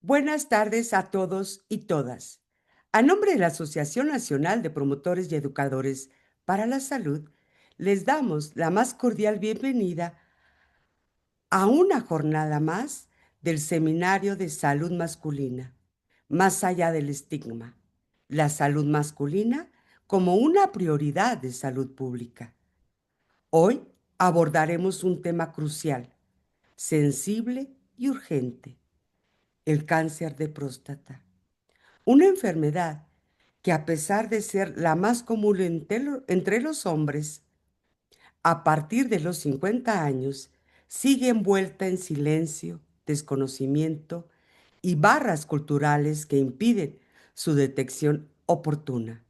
Buenas tardes a todos y todas. A nombre de la Asociación Nacional de Promotores y Educadores para la Salud, les damos la más cordial bienvenida a una jornada más del Seminario de Salud Masculina, más allá del estigma, la salud masculina como una prioridad de salud pública. Hoy abordaremos un tema crucial, sensible y urgente, el cáncer de próstata. Una enfermedad que a pesar de ser la más común entre los hombres, a partir de los 50 años, sigue envuelta en silencio, desconocimiento y barras culturales que impiden su detección oportuna.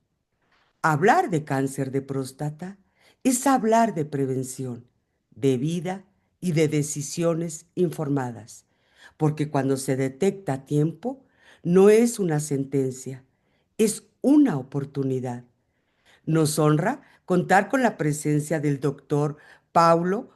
Hablar de cáncer de próstata es hablar de prevención, de vida y de decisiones informadas, porque cuando se detecta a tiempo, no es una sentencia, es una oportunidad. Nos honra contar con la presencia del doctor Paulo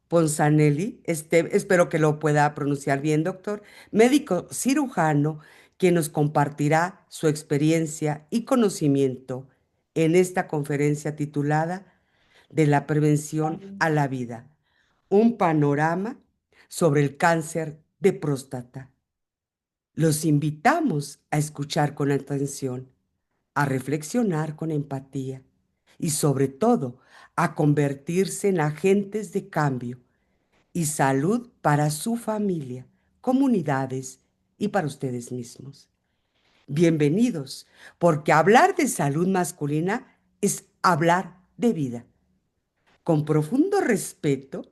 Ponzanelli, espero que lo pueda pronunciar bien, doctor, médico cirujano, quien nos compartirá su experiencia y conocimiento en esta conferencia titulada De la prevención a la vida, un panorama sobre el cáncer de próstata. Los invitamos a escuchar con atención, a reflexionar con empatía y sobre todo a convertirse en agentes de cambio y salud para su familia, comunidades y para ustedes mismos. Bienvenidos, porque hablar de salud masculina es hablar de vida. Con profundo respeto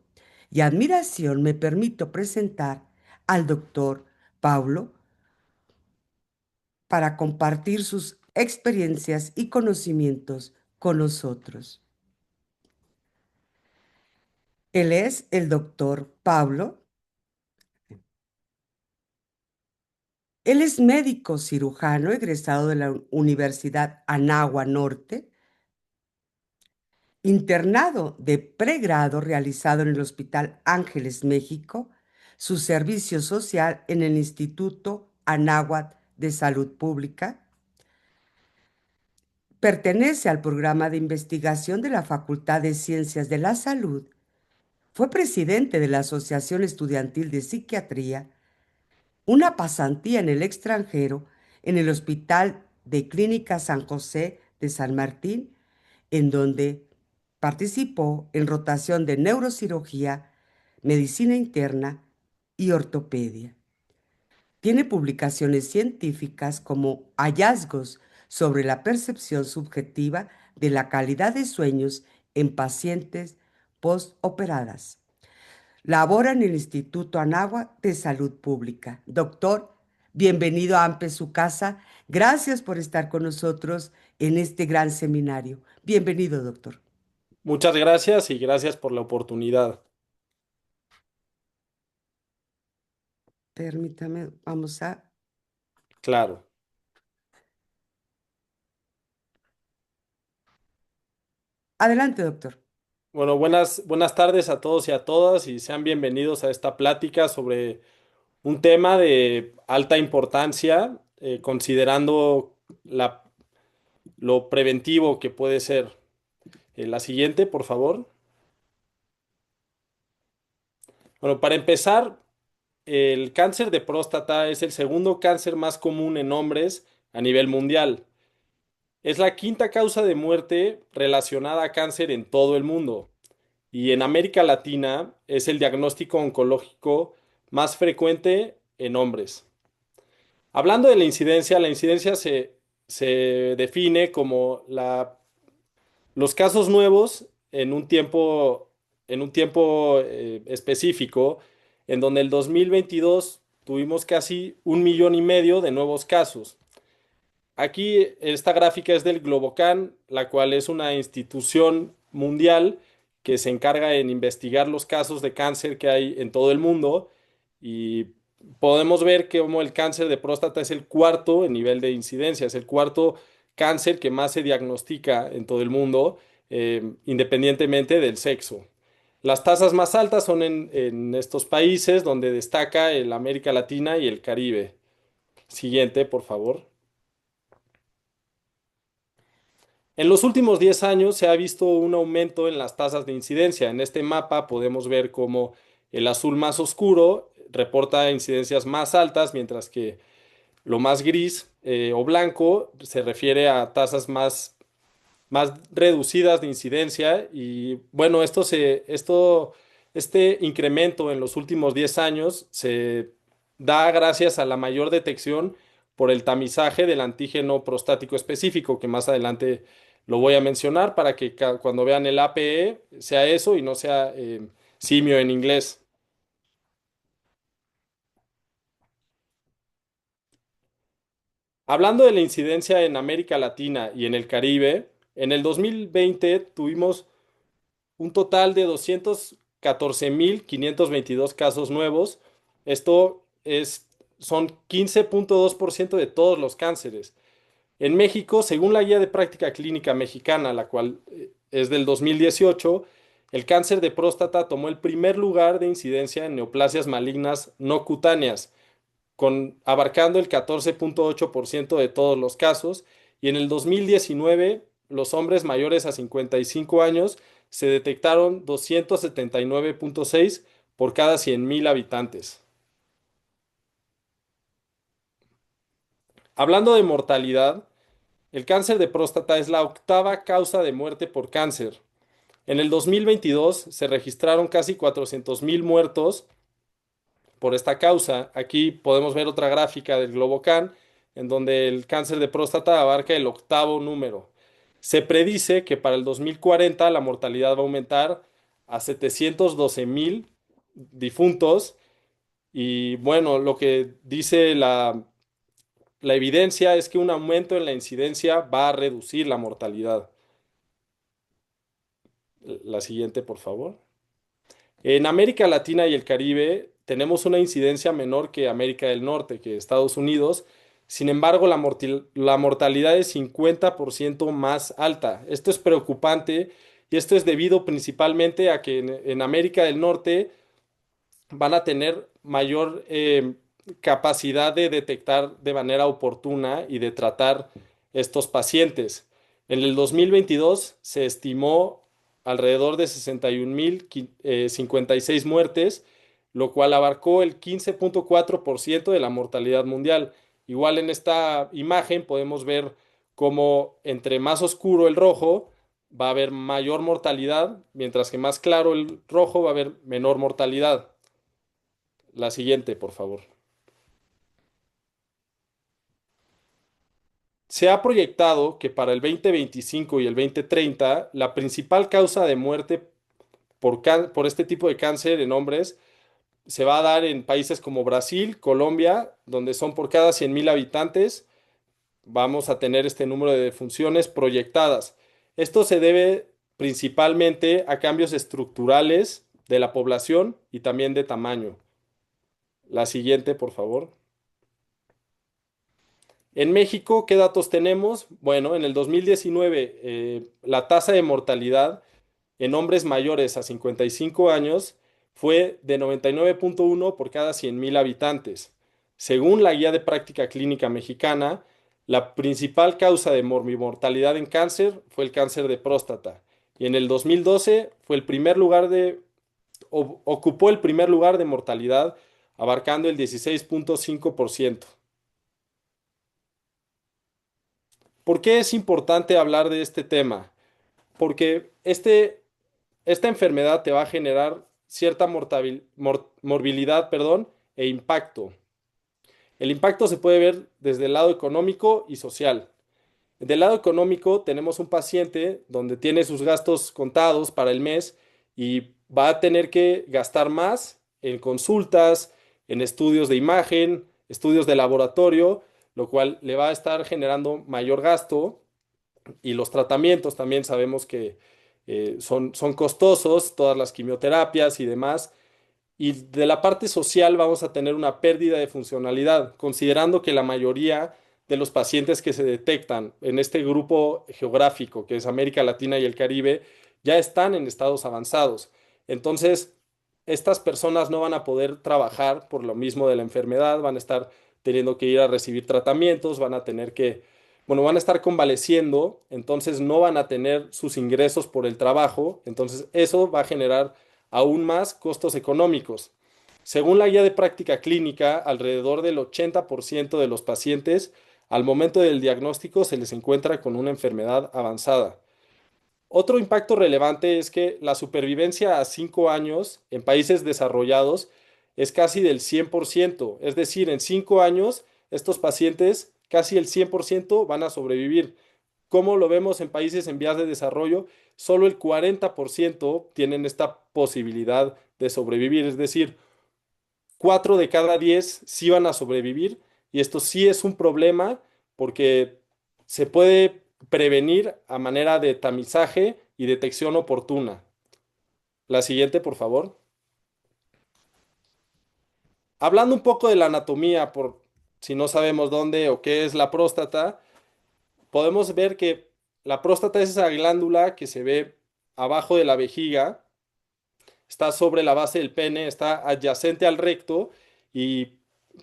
y admiración me permito presentar al doctor Paulo para compartir sus experiencias y conocimientos con nosotros. Él es el doctor Pablo. Él es médico cirujano egresado de la Universidad Anáhuac Norte, internado de pregrado realizado en el Hospital Ángeles, México, su servicio social en el Instituto Anáhuac de Salud Pública. Pertenece al programa de investigación de la Facultad de Ciencias de la Salud. Fue presidente de la Asociación Estudiantil de Psiquiatría, una pasantía en el extranjero en el Hospital de Clínica San José de San Martín, en donde participó en rotación de neurocirugía, medicina interna y ortopedia. Tiene publicaciones científicas como Hallazgos sobre la percepción subjetiva de la calidad de sueños en pacientes postoperadas. Labora en el Instituto Anáhuac de Salud Pública. Doctor, bienvenido a AMPE, su casa. Gracias por estar con nosotros en este gran seminario. Bienvenido, doctor. Muchas gracias y gracias por la oportunidad. Permítame, vamos a... Claro. Adelante, doctor. Bueno, buenas tardes a todos y a todas y sean bienvenidos a esta plática sobre un tema de alta importancia, considerando lo preventivo que puede ser. La siguiente, por favor. Bueno, para empezar, el cáncer de próstata es el segundo cáncer más común en hombres a nivel mundial. Es la quinta causa de muerte relacionada a cáncer en todo el mundo. Y en América Latina es el diagnóstico oncológico más frecuente en hombres. Hablando de la incidencia se define como los casos nuevos en un tiempo específico, en donde el 2022 tuvimos casi 1,5 millones de nuevos casos. Aquí esta gráfica es del Globocan, la cual es una institución mundial que se encarga en investigar los casos de cáncer que hay en todo el mundo y podemos ver que como el cáncer de próstata es el cuarto en nivel de incidencia, es el cuarto cáncer que más se diagnostica en todo el mundo, independientemente del sexo. Las tasas más altas son en estos países donde destaca el América Latina y el Caribe. Siguiente, por favor. En los últimos 10 años se ha visto un aumento en las tasas de incidencia. En este mapa podemos ver cómo el azul más oscuro reporta incidencias más altas, mientras que lo más gris o blanco se refiere a tasas más reducidas de incidencia. Y bueno, este incremento en los últimos 10 años se da gracias a la mayor detección por el tamizaje del antígeno prostático específico, que más adelante lo voy a mencionar para que cuando vean el APE sea eso y no sea simio en inglés. Hablando de la incidencia en América Latina y en el Caribe, en el 2020 tuvimos un total de 214.522 casos nuevos. Esto son 15.2% de todos los cánceres. En México, según la Guía de Práctica Clínica Mexicana, la cual es del 2018, el cáncer de próstata tomó el primer lugar de incidencia en neoplasias malignas no cutáneas, abarcando el 14.8% de todos los casos, y en el 2019 los hombres mayores a 55 años se detectaron 279.6 por cada 100.000 habitantes. Hablando de mortalidad, el cáncer de próstata es la octava causa de muerte por cáncer. En el 2022 se registraron casi 400.000 muertos por esta causa. Aquí podemos ver otra gráfica del Globocan, en donde el cáncer de próstata abarca el octavo número. Se predice que para el 2040 la mortalidad va a aumentar a 712.000 difuntos. Y bueno, lo que dice la evidencia es que un aumento en la incidencia va a reducir la mortalidad. La siguiente, por favor. En América Latina y el Caribe tenemos una incidencia menor que América del Norte, que Estados Unidos. Sin embargo, la mortalidad es 50% más alta. Esto es preocupante y esto es debido principalmente a que en América del Norte van a tener mayor capacidad de detectar de manera oportuna y de tratar estos pacientes. En el 2022 se estimó alrededor de 61.056 muertes, lo cual abarcó el 15.4% de la mortalidad mundial. Igual en esta imagen podemos ver cómo entre más oscuro el rojo va a haber mayor mortalidad, mientras que más claro el rojo va a haber menor mortalidad. La siguiente, por favor. Se ha proyectado que para el 2025 y el 2030, la principal causa de muerte por este tipo de cáncer en hombres se va a dar en países como Brasil, Colombia, donde son por cada 100.000 habitantes, vamos a tener este número de defunciones proyectadas. Esto se debe principalmente a cambios estructurales de la población y también de tamaño. La siguiente, por favor. En México, ¿qué datos tenemos? Bueno, en el 2019, la tasa de mortalidad en hombres mayores a 55 años fue de 99.1 por cada 100.000 habitantes. Según la Guía de Práctica Clínica Mexicana, la principal causa de morbimortalidad en cáncer fue el cáncer de próstata. Y en el 2012 fue el primer lugar ocupó el primer lugar de mortalidad, abarcando el 16.5%. ¿Por qué es importante hablar de este tema? Porque esta enfermedad te va a generar cierta morbilidad, perdón, e impacto. El impacto se puede ver desde el lado económico y social. Del lado económico tenemos un paciente donde tiene sus gastos contados para el mes y va a tener que gastar más en consultas, en estudios de imagen, estudios de laboratorio, lo cual le va a estar generando mayor gasto. Y los tratamientos también sabemos que son costosos, todas las quimioterapias y demás. Y de la parte social vamos a tener una pérdida de funcionalidad, considerando que la mayoría de los pacientes que se detectan en este grupo geográfico, que es América Latina y el Caribe, ya están en estados avanzados. Entonces, estas personas no van a poder trabajar por lo mismo de la enfermedad, van a estar teniendo que ir a recibir tratamientos, van a tener que, bueno, van a estar convaleciendo, entonces no van a tener sus ingresos por el trabajo, entonces eso va a generar aún más costos económicos. Según la guía de práctica clínica, alrededor del 80% de los pacientes al momento del diagnóstico se les encuentra con una enfermedad avanzada. Otro impacto relevante es que la supervivencia a 5 años en países desarrollados es casi del 100%. Es decir, en 5 años estos pacientes, casi el 100% van a sobrevivir. Como lo vemos en países en vías de desarrollo, solo el 40% tienen esta posibilidad de sobrevivir. Es decir, 4 de cada 10 sí van a sobrevivir y esto sí es un problema porque se puede prevenir a manera de tamizaje y detección oportuna. La siguiente, por favor. Hablando un poco de la anatomía, por si no sabemos dónde o qué es la próstata, podemos ver que la próstata es esa glándula que se ve abajo de la vejiga, está sobre la base del pene, está adyacente al recto y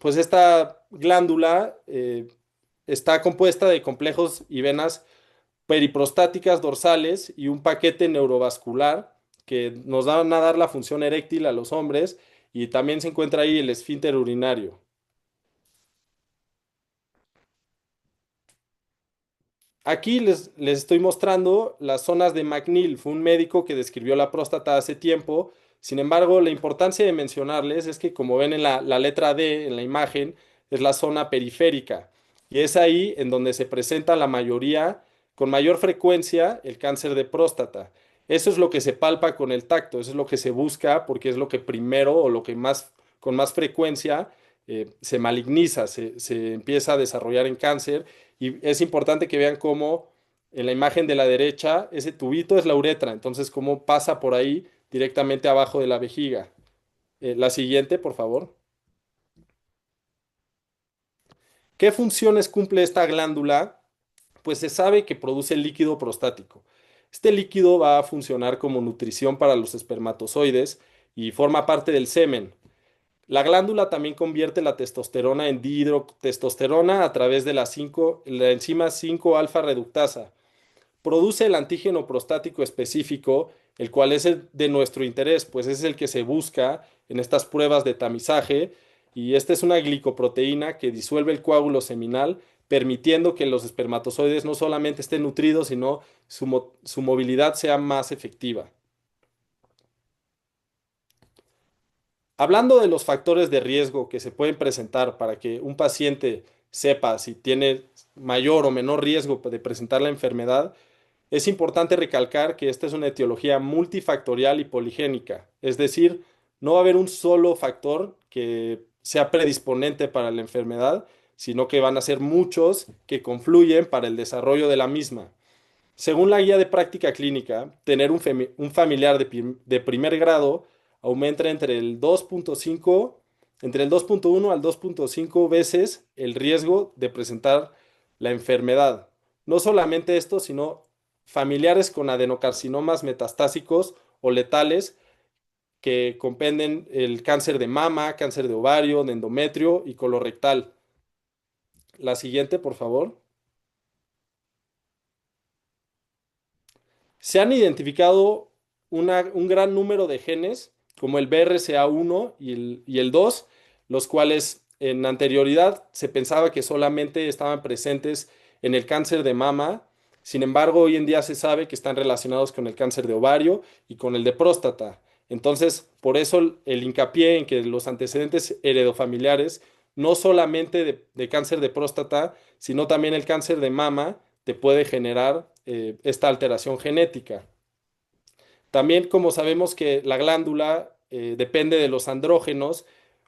pues esta glándula está compuesta de complejos y venas periprostáticas dorsales y un paquete neurovascular que nos van a dar la función eréctil a los hombres y también se encuentra ahí el esfínter urinario. Aquí les estoy mostrando las zonas de McNeil. Fue un médico que describió la próstata hace tiempo. Sin embargo, la importancia de mencionarles es que, como ven en la letra D en la imagen, es la zona periférica. Y es ahí en donde se presenta la mayoría, con mayor frecuencia, el cáncer de próstata. Eso es lo que se palpa con el tacto, eso es lo que se busca porque es lo que primero o lo que más, con más frecuencia se maligniza, se empieza a desarrollar en cáncer y es importante que vean cómo en la imagen de la derecha ese tubito es la uretra, entonces cómo pasa por ahí directamente abajo de la vejiga. La siguiente, por favor. ¿Qué funciones cumple esta glándula? Pues se sabe que produce líquido prostático. Este líquido va a funcionar como nutrición para los espermatozoides y forma parte del semen. La glándula también convierte la testosterona en dihidrotestosterona a través de la enzima 5-alfa reductasa. Produce el antígeno prostático específico, el cual es el de nuestro interés, pues es el que se busca en estas pruebas de tamizaje, y esta es una glicoproteína que disuelve el coágulo seminal, permitiendo que los espermatozoides no solamente estén nutridos, sino su movilidad sea más efectiva. Hablando de los factores de riesgo que se pueden presentar para que un paciente sepa si tiene mayor o menor riesgo de presentar la enfermedad, es importante recalcar que esta es una etiología multifactorial y poligénica, es decir, no va a haber un solo factor que sea predisponente para la enfermedad, sino que van a ser muchos que confluyen para el desarrollo de la misma. Según la guía de práctica clínica, tener un familiar de primer grado aumenta entre el 2.1 al 2.5 veces el riesgo de presentar la enfermedad. No solamente esto, sino familiares con adenocarcinomas metastásicos o letales que comprenden el cáncer de mama, cáncer de ovario, de endometrio y colorectal. La siguiente, por favor. Se han identificado un gran número de genes, como el BRCA1 y el 2, los cuales en anterioridad se pensaba que solamente estaban presentes en el cáncer de mama. Sin embargo, hoy en día se sabe que están relacionados con el cáncer de ovario y con el de próstata. Entonces, por eso el hincapié en que los antecedentes heredofamiliares, no solamente de cáncer de próstata, sino también el cáncer de mama, te puede generar esta alteración genética. También como sabemos que la glándula depende de los andrógenos,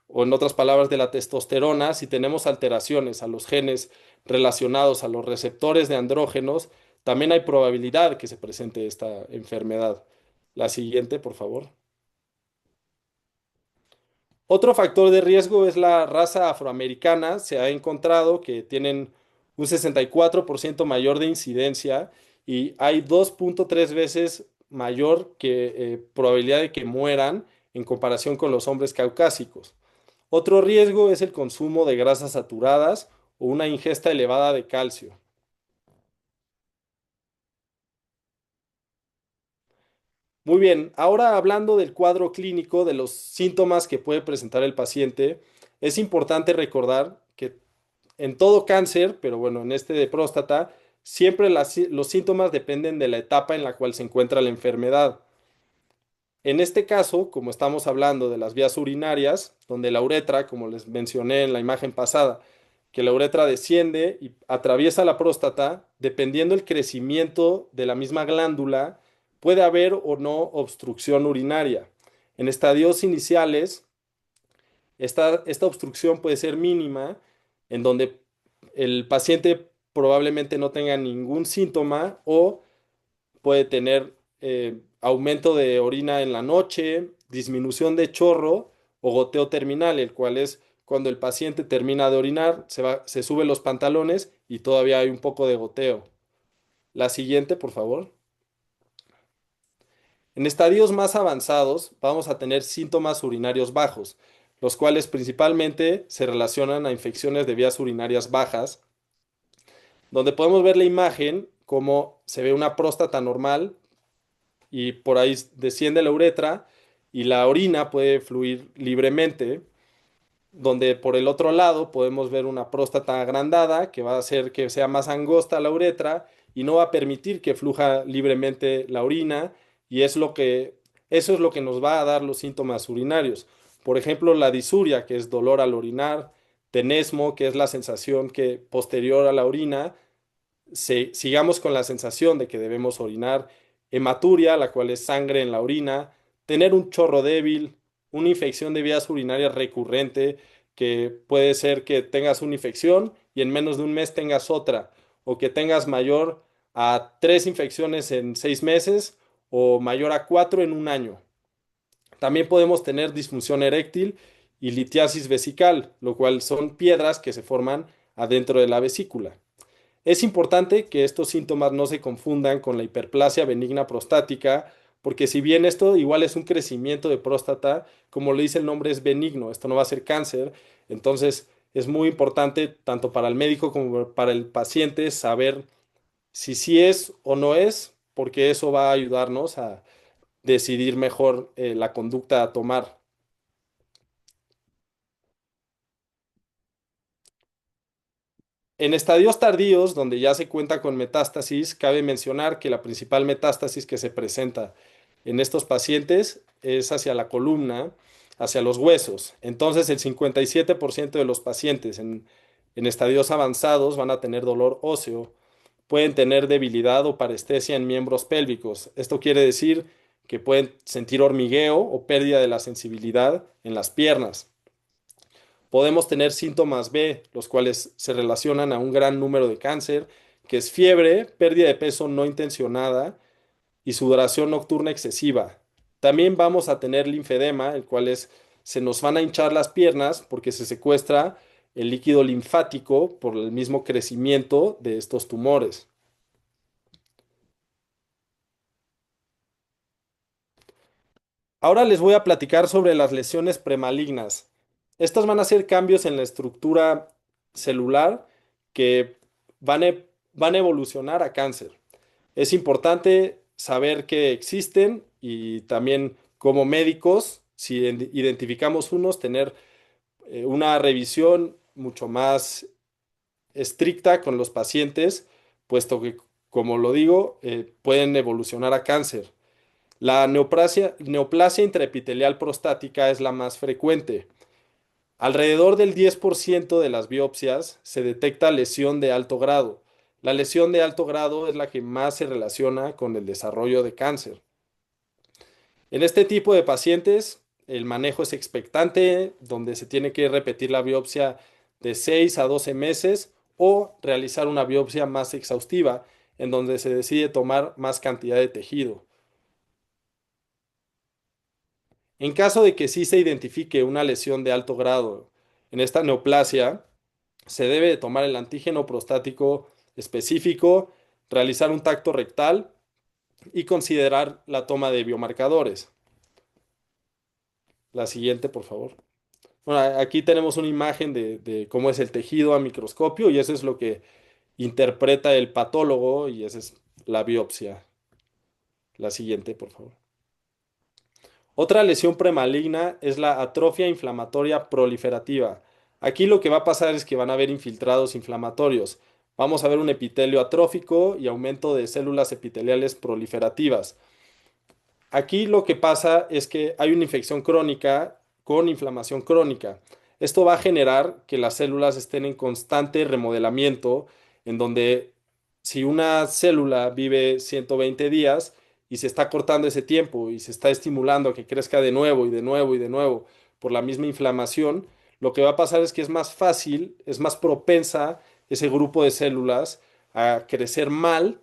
o en otras palabras de la testosterona, si tenemos alteraciones a los genes relacionados a los receptores de andrógenos, también hay probabilidad que se presente esta enfermedad. La siguiente, por favor. Otro factor de riesgo es la raza afroamericana. Se ha encontrado que tienen un 64% mayor de incidencia y hay 2.3 veces mayor que, probabilidad de que mueran en comparación con los hombres caucásicos. Otro riesgo es el consumo de grasas saturadas o una ingesta elevada de calcio. Muy bien, ahora hablando del cuadro clínico, de los síntomas que puede presentar el paciente, es importante recordar que en todo cáncer, pero bueno, en este de próstata, siempre los síntomas dependen de la etapa en la cual se encuentra la enfermedad. En este caso, como estamos hablando de las vías urinarias, donde la uretra, como les mencioné en la imagen pasada, que la uretra desciende y atraviesa la próstata, dependiendo el crecimiento de la misma glándula, puede haber o no obstrucción urinaria. En estadios iniciales, esta obstrucción puede ser mínima, en donde el paciente probablemente no tenga ningún síntoma o puede tener aumento de orina en la noche, disminución de chorro o goteo terminal, el cual es cuando el paciente termina de orinar, se sube los pantalones y todavía hay un poco de goteo. La siguiente, por favor. En estadios más avanzados vamos a tener síntomas urinarios bajos, los cuales principalmente se relacionan a infecciones de vías urinarias bajas, donde podemos ver la imagen como se ve una próstata normal y por ahí desciende la uretra y la orina puede fluir libremente, donde por el otro lado podemos ver una próstata agrandada que va a hacer que sea más angosta la uretra y no va a permitir que fluja libremente la orina y eso es lo que nos va a dar los síntomas urinarios. Por ejemplo, la disuria, que es dolor al orinar, tenesmo, que es la sensación que posterior a la orina, sigamos con la sensación de que debemos orinar, hematuria, la cual es sangre en la orina, tener un chorro débil, una infección de vías urinarias recurrente, que puede ser que tengas una infección y en menos de un mes tengas otra, o que tengas mayor a 3 infecciones en 6 meses o mayor a 4 en un año. También podemos tener disfunción eréctil y litiasis vesical, lo cual son piedras que se forman adentro de la vesícula. Es importante que estos síntomas no se confundan con la hiperplasia benigna prostática, porque si bien esto igual es un crecimiento de próstata, como le dice el nombre es benigno, esto no va a ser cáncer, entonces es muy importante tanto para el médico como para el paciente saber si sí es o no es, porque eso va a ayudarnos a decidir mejor la conducta a tomar. En estadios tardíos, donde ya se cuenta con metástasis, cabe mencionar que la principal metástasis que se presenta en estos pacientes es hacia la columna, hacia los huesos. Entonces, el 57% de los pacientes en estadios avanzados van a tener dolor óseo, pueden tener debilidad o parestesia en miembros pélvicos. Esto quiere decir que pueden sentir hormigueo o pérdida de la sensibilidad en las piernas. Podemos tener síntomas B, los cuales se relacionan a un gran número de cáncer, que es fiebre, pérdida de peso no intencionada y sudoración nocturna excesiva. También vamos a tener linfedema, el cual se nos van a hinchar las piernas porque se secuestra el líquido linfático por el mismo crecimiento de estos tumores. Ahora les voy a platicar sobre las lesiones premalignas. Estas van a ser cambios en la estructura celular que van a evolucionar a cáncer. Es importante saber que existen y también como médicos, si identificamos unos, tener una revisión mucho más estricta con los pacientes, puesto que, como lo digo, pueden evolucionar a cáncer. La neoplasia intraepitelial prostática es la más frecuente. Alrededor del 10% de las biopsias se detecta lesión de alto grado. La lesión de alto grado es la que más se relaciona con el desarrollo de cáncer. En este tipo de pacientes, el manejo es expectante, donde se tiene que repetir la biopsia de 6 a 12 meses o realizar una biopsia más exhaustiva, en donde se decide tomar más cantidad de tejido. En caso de que sí se identifique una lesión de alto grado en esta neoplasia, se debe de tomar el antígeno prostático específico, realizar un tacto rectal y considerar la toma de biomarcadores. La siguiente, por favor. Bueno, aquí tenemos una imagen de cómo es el tejido a microscopio y eso es lo que interpreta el patólogo y esa es la biopsia. La siguiente, por favor. Otra lesión premaligna es la atrofia inflamatoria proliferativa. Aquí lo que va a pasar es que van a haber infiltrados inflamatorios. Vamos a ver un epitelio atrófico y aumento de células epiteliales proliferativas. Aquí lo que pasa es que hay una infección crónica con inflamación crónica. Esto va a generar que las células estén en constante remodelamiento, en donde si una célula vive 120 días y se está cortando ese tiempo y se está estimulando a que crezca de nuevo y de nuevo y de nuevo por la misma inflamación, lo que va a pasar es que es más fácil, es más propensa ese grupo de células a crecer mal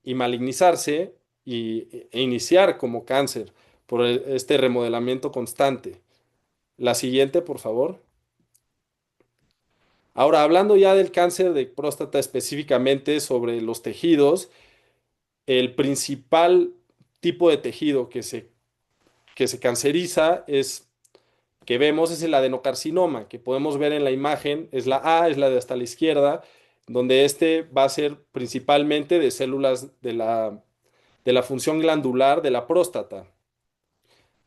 y malignizarse e iniciar como cáncer por este remodelamiento constante. La siguiente, por favor. Ahora, hablando ya del cáncer de próstata específicamente sobre los tejidos, el principal tipo de tejido que se canceriza es que vemos es el adenocarcinoma, que podemos ver en la imagen, es la A, es la de hasta la izquierda, donde este va a ser principalmente de células de la función glandular de la próstata.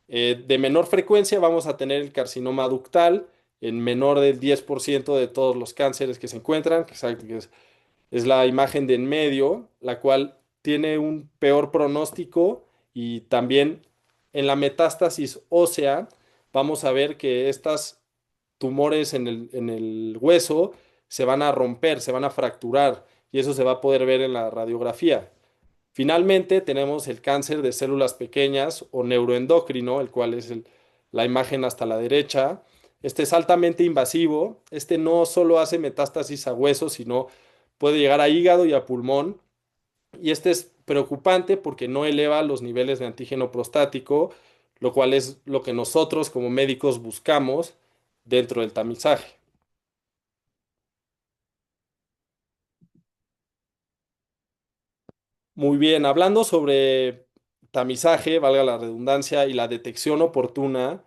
De menor frecuencia vamos a tener el carcinoma ductal en menor del 10% de todos los cánceres que se encuentran, es la imagen de en medio, la cual tiene un peor pronóstico y también en la metástasis ósea vamos a ver que estas tumores en el hueso se van a romper, se van a fracturar y eso se va a poder ver en la radiografía. Finalmente, tenemos el cáncer de células pequeñas o neuroendocrino, el cual es la imagen hasta la derecha. Este es altamente invasivo. Este no solo hace metástasis a huesos, sino puede llegar a hígado y a pulmón. Y este es preocupante porque no eleva los niveles de antígeno prostático, lo cual es lo que nosotros como médicos buscamos dentro del tamizaje. Muy bien, hablando sobre tamizaje, valga la redundancia, y la detección oportuna.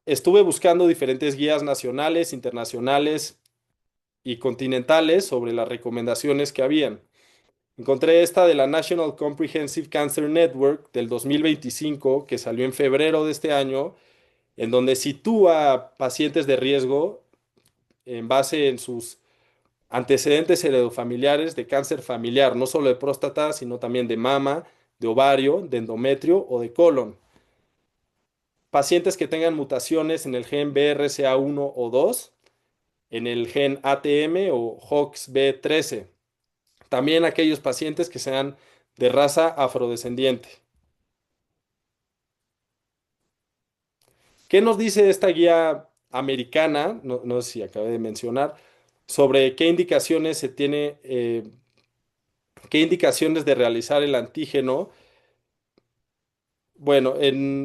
Estuve buscando diferentes guías nacionales, internacionales y continentales sobre las recomendaciones que habían. Encontré esta de la National Comprehensive Cancer Network del 2025, que salió en febrero de este año, en donde sitúa a pacientes de riesgo en base en sus antecedentes heredofamiliares de cáncer familiar, no solo de próstata, sino también de mama, de ovario, de endometrio o de colon. Pacientes que tengan mutaciones en el gen BRCA1 o 2, en el gen ATM o HOXB13. También aquellos pacientes que sean de raza afrodescendiente. ¿Qué nos dice esta guía americana? No, no sé si acabé de mencionar, sobre qué indicaciones se tiene, qué indicaciones de realizar el antígeno. Bueno,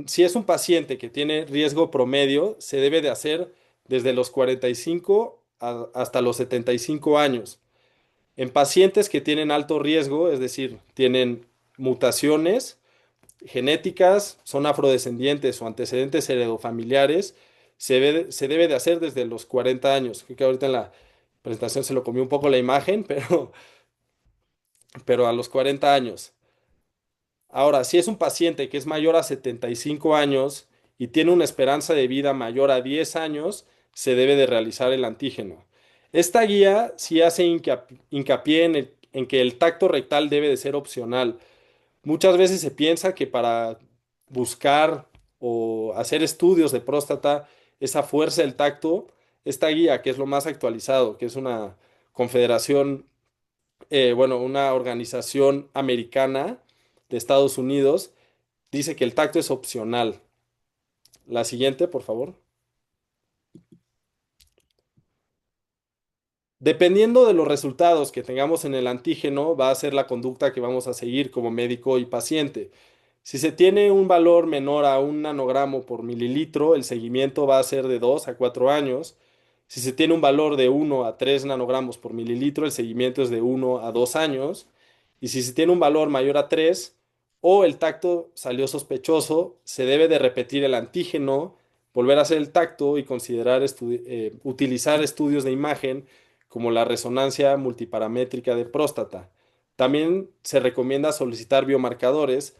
si es un paciente que tiene riesgo promedio, se debe de hacer desde los 45 hasta los 75 años. En pacientes que tienen alto riesgo, es decir, tienen mutaciones genéticas, son afrodescendientes o antecedentes heredofamiliares, se debe de hacer desde los 40 años. Creo que ahorita en la presentación se lo comió un poco la imagen, pero a los 40 años. Ahora, si es un paciente que es mayor a 75 años y tiene una esperanza de vida mayor a 10 años, se debe de realizar el antígeno. Esta guía sí hace hincapié en que el tacto rectal debe de ser opcional. Muchas veces se piensa que para buscar o hacer estudios de próstata, esa fuerza del tacto, esta guía, que es lo más actualizado, que es una confederación, bueno, una organización americana de Estados Unidos, dice que el tacto es opcional. La siguiente, por favor. Dependiendo de los resultados que tengamos en el antígeno, va a ser la conducta que vamos a seguir como médico y paciente. Si se tiene un valor menor a un nanogramo por mililitro, el seguimiento va a ser de 2 a 4 años. Si se tiene un valor de 1 a 3 nanogramos por mililitro, el seguimiento es de 1 a 2 años. Y si se tiene un valor mayor a 3 o el tacto salió sospechoso, se debe de repetir el antígeno volver a hacer el tacto y considerar utilizar estudios de imagen como la resonancia multiparamétrica de próstata. También se recomienda solicitar biomarcadores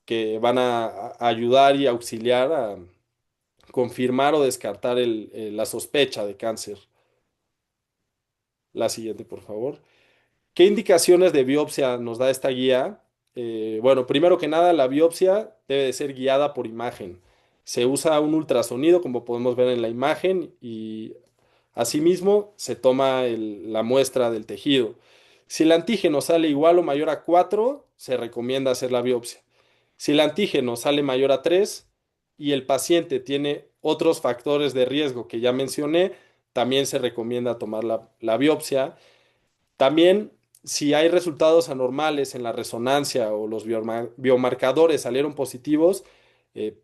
que van a ayudar y auxiliar a confirmar o descartar la sospecha de cáncer. La siguiente, por favor. ¿Qué indicaciones de biopsia nos da esta guía? Bueno, primero que nada, la biopsia debe de ser guiada por imagen. Se usa un ultrasonido, como podemos ver en la imagen, y asimismo se toma la muestra del tejido. Si el antígeno sale igual o mayor a 4, se recomienda hacer la biopsia. Si el antígeno sale mayor a 3 y el paciente tiene otros factores de riesgo que ya mencioné, también se recomienda tomar la biopsia. También, si hay resultados anormales en la resonancia o los biomarcadores salieron positivos,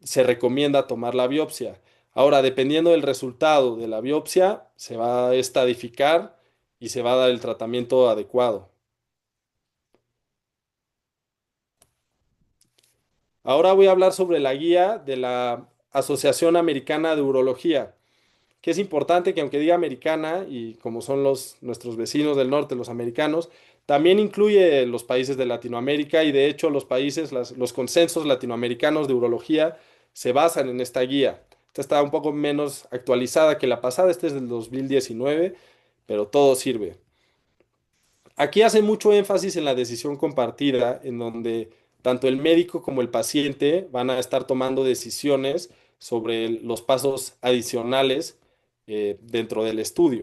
se recomienda tomar la biopsia. Ahora, dependiendo del resultado de la biopsia, se va a estadificar y se va a dar el tratamiento adecuado. Ahora voy a hablar sobre la guía de la Asociación Americana de Urología, que es importante que aunque diga americana, y como son nuestros vecinos del norte, los americanos, también incluye los países de Latinoamérica y de hecho los consensos latinoamericanos de urología se basan en esta guía. Esta está un poco menos actualizada que la pasada, este es del 2019, pero todo sirve. Aquí hace mucho énfasis en la decisión compartida, en donde tanto el médico como el paciente van a estar tomando decisiones sobre los pasos adicionales dentro del estudio.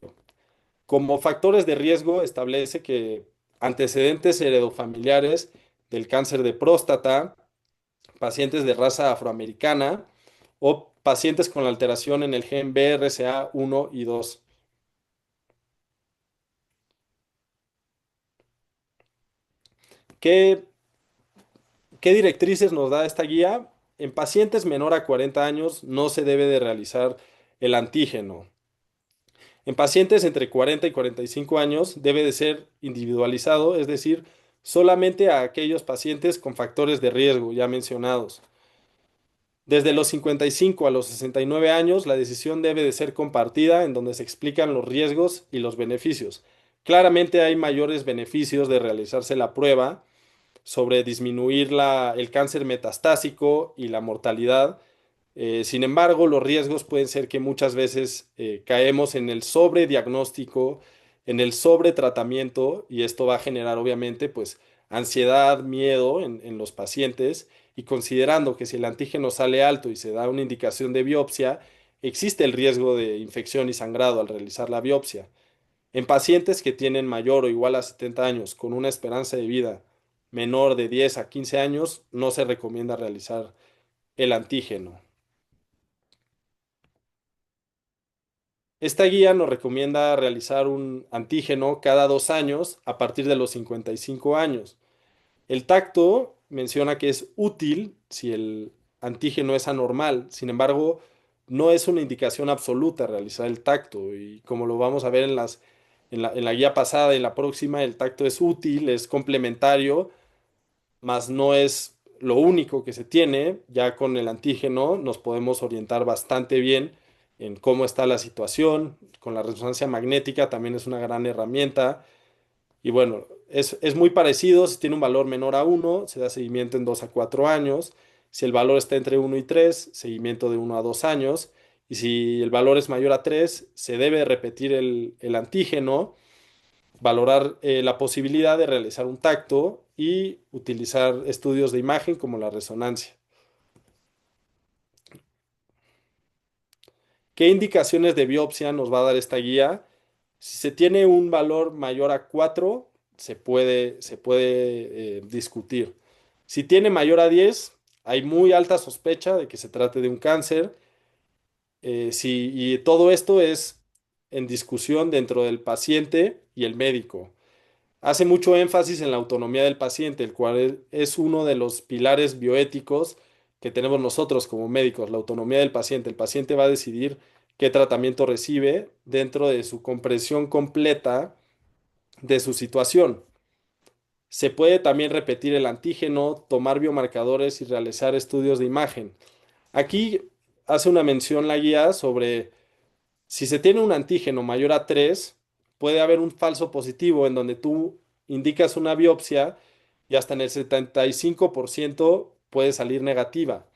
Como factores de riesgo, establece que antecedentes heredofamiliares del cáncer de próstata, pacientes de raza afroamericana o pacientes con alteración en el gen BRCA1 y 2. ¿Qué ¿Qué directrices nos da esta guía? En pacientes menor a 40 años no se debe de realizar el antígeno. En pacientes entre 40 y 45 años debe de ser individualizado, es decir, solamente a aquellos pacientes con factores de riesgo ya mencionados. Desde los 55 a los 69 años, la decisión debe de ser compartida en donde se explican los riesgos y los beneficios. Claramente hay mayores beneficios de realizarse la prueba sobre disminuir el cáncer metastásico y la mortalidad. Sin embargo, los riesgos pueden ser que muchas veces caemos en el sobrediagnóstico, en el sobretratamiento, y esto va a generar obviamente pues ansiedad, miedo en los pacientes, y considerando que si el antígeno sale alto y se da una indicación de biopsia, existe el riesgo de infección y sangrado al realizar la biopsia. En pacientes que tienen mayor o igual a 70 años con una esperanza de vida menor de 10 a 15 años, no se recomienda realizar el antígeno. Esta guía nos recomienda realizar un antígeno cada 2 años a partir de los 55 años. El tacto menciona que es útil si el antígeno es anormal, sin embargo, no es una indicación absoluta realizar el tacto y como lo vamos a ver en la guía pasada y en la próxima, el tacto es útil, es complementario, mas no es lo único que se tiene. Ya con el antígeno nos podemos orientar bastante bien en cómo está la situación. Con la resonancia magnética también es una gran herramienta. Y bueno, es muy parecido. Si tiene un valor menor a 1, se da seguimiento en 2 a 4 años. Si el valor está entre 1 y 3, seguimiento de 1 a 2 años. Y si el valor es mayor a 3, se debe repetir el antígeno, valorar la posibilidad de realizar un tacto y utilizar estudios de imagen como la resonancia. ¿Qué indicaciones de biopsia nos va a dar esta guía? Si se tiene un valor mayor a 4, se puede discutir. Si tiene mayor a 10, hay muy alta sospecha de que se trate de un cáncer. Y todo esto es en discusión dentro del paciente y el médico. Hace mucho énfasis en la autonomía del paciente, el cual es uno de los pilares bioéticos que tenemos nosotros como médicos, la autonomía del paciente. El paciente va a decidir qué tratamiento recibe dentro de su comprensión completa de su situación. Se puede también repetir el antígeno, tomar biomarcadores y realizar estudios de imagen. Aquí hace una mención la guía sobre si se tiene un antígeno mayor a 3, puede haber un falso positivo en donde tú indicas una biopsia y hasta en el 75% puede salir negativa.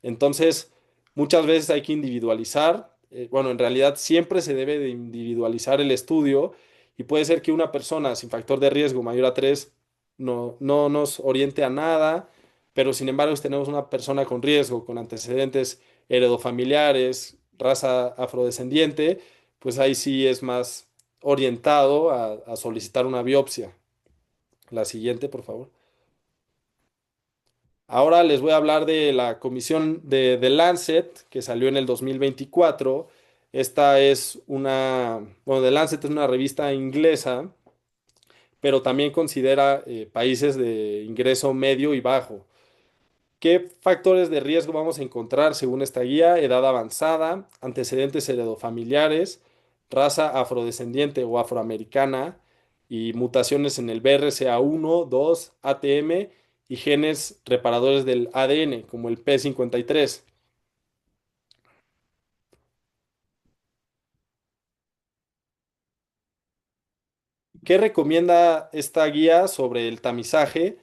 Entonces, muchas veces hay que individualizar. Bueno, en realidad siempre se debe de individualizar el estudio y puede ser que una persona sin factor de riesgo mayor a 3 no nos oriente a nada, pero sin embargo, si tenemos una persona con riesgo, con antecedentes heredofamiliares, raza afrodescendiente, pues ahí sí es más orientado a solicitar una biopsia. La siguiente, por favor. Ahora les voy a hablar de la comisión de Lancet que salió en el 2024. Esta es bueno, The Lancet es una revista inglesa, pero también considera países de ingreso medio y bajo. ¿Qué factores de riesgo vamos a encontrar según esta guía? Edad avanzada, antecedentes heredofamiliares, raza afrodescendiente o afroamericana y mutaciones en el BRCA1, 2, ATM y genes reparadores del ADN, como el P53. ¿Qué recomienda esta guía sobre el tamizaje?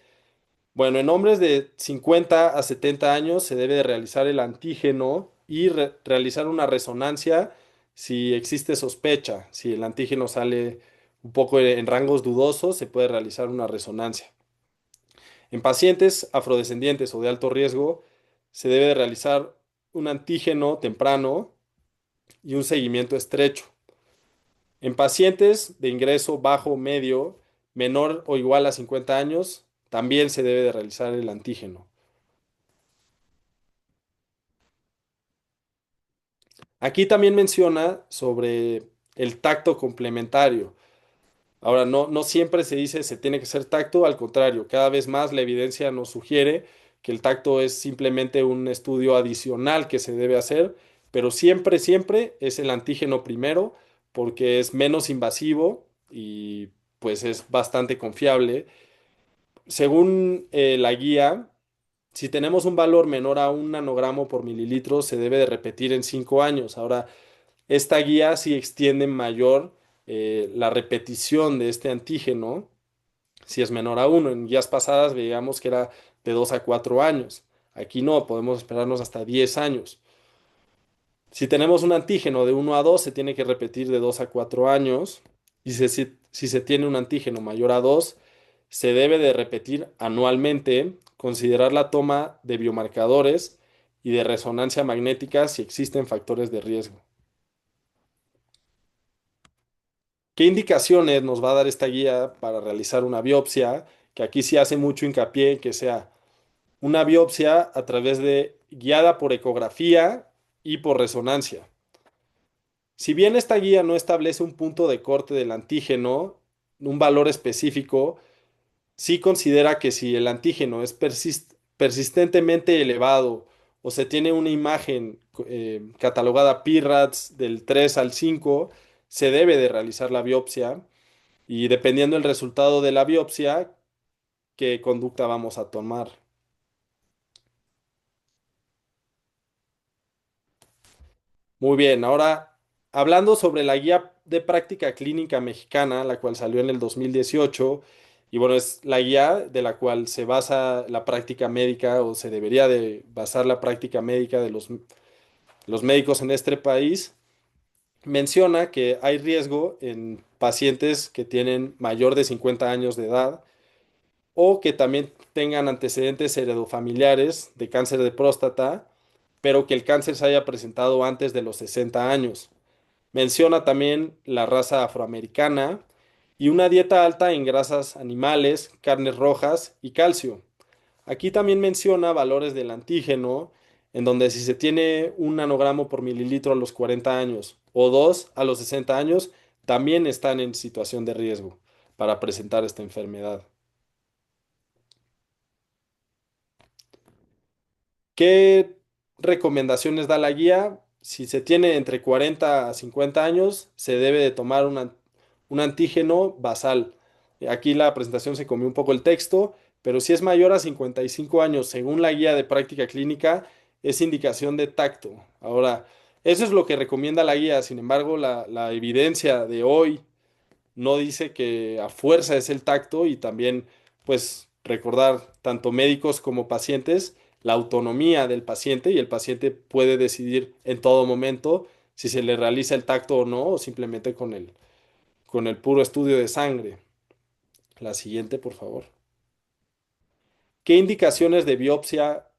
Bueno, en hombres de 50 a 70 años se debe de realizar el antígeno y realizar una resonancia si existe sospecha. Si el antígeno sale un poco en rangos dudosos, se puede realizar una resonancia. En pacientes afrodescendientes o de alto riesgo, se debe de realizar un antígeno temprano y un seguimiento estrecho. En pacientes de ingreso bajo o medio, menor o igual a 50 años, también se debe de realizar el antígeno. Aquí también menciona sobre el tacto complementario. Ahora, no siempre se dice se tiene que ser tacto, al contrario, cada vez más la evidencia nos sugiere que el tacto es simplemente un estudio adicional que se debe hacer, pero siempre es el antígeno primero porque es menos invasivo y pues es bastante confiable. Según la guía, si tenemos un valor menor a un nanogramo por mililitro, se debe de repetir en 5 años. Ahora, esta guía sí extiende mayor la repetición de este antígeno si es menor a uno. En guías pasadas veíamos que era de 2 a 4 años. Aquí no, podemos esperarnos hasta 10 años. Si tenemos un antígeno de 1 a 2, se tiene que repetir de 2 a 4 años. Y si se tiene un antígeno mayor a 2, se debe de repetir anualmente, considerar la toma de biomarcadores y de resonancia magnética si existen factores de riesgo. ¿Qué indicaciones nos va a dar esta guía para realizar una biopsia? Que aquí sí hace mucho hincapié en que sea una biopsia a través de guiada por ecografía y por resonancia. Si bien esta guía no establece un punto de corte del antígeno, un valor específico, sí considera que si el antígeno es persistentemente elevado o se tiene una imagen catalogada PIRADS del 3 al 5, se debe de realizar la biopsia y dependiendo del resultado de la biopsia, qué conducta vamos a tomar. Muy bien, ahora hablando sobre la guía de práctica clínica mexicana, la cual salió en el 2018, y bueno, es la guía de la cual se basa la práctica médica o se debería de basar la práctica médica de los médicos en este país, menciona que hay riesgo en pacientes que tienen mayor de 50 años de edad o que también tengan antecedentes heredofamiliares de cáncer de próstata, pero que el cáncer se haya presentado antes de los 60 años. Menciona también la raza afroamericana y una dieta alta en grasas animales, carnes rojas y calcio. Aquí también menciona valores del antígeno, en donde si se tiene un nanogramo por mililitro a los 40 años o 2 a los 60 años, también están en situación de riesgo para presentar esta enfermedad. ¿Qué recomendaciones da la guía? Si se tiene entre 40 a 50 años, se debe de tomar un antígeno basal. Aquí la presentación se comió un poco el texto, pero si es mayor a 55 años, según la guía de práctica clínica, es indicación de tacto. Ahora, eso es lo que recomienda la guía. Sin embargo, la evidencia de hoy no dice que a fuerza es el tacto y también, pues, recordar tanto médicos como pacientes la autonomía del paciente y el paciente puede decidir en todo momento si se le realiza el tacto o no, o simplemente con el puro estudio de sangre. La siguiente, por favor. ¿Qué indicaciones de biopsia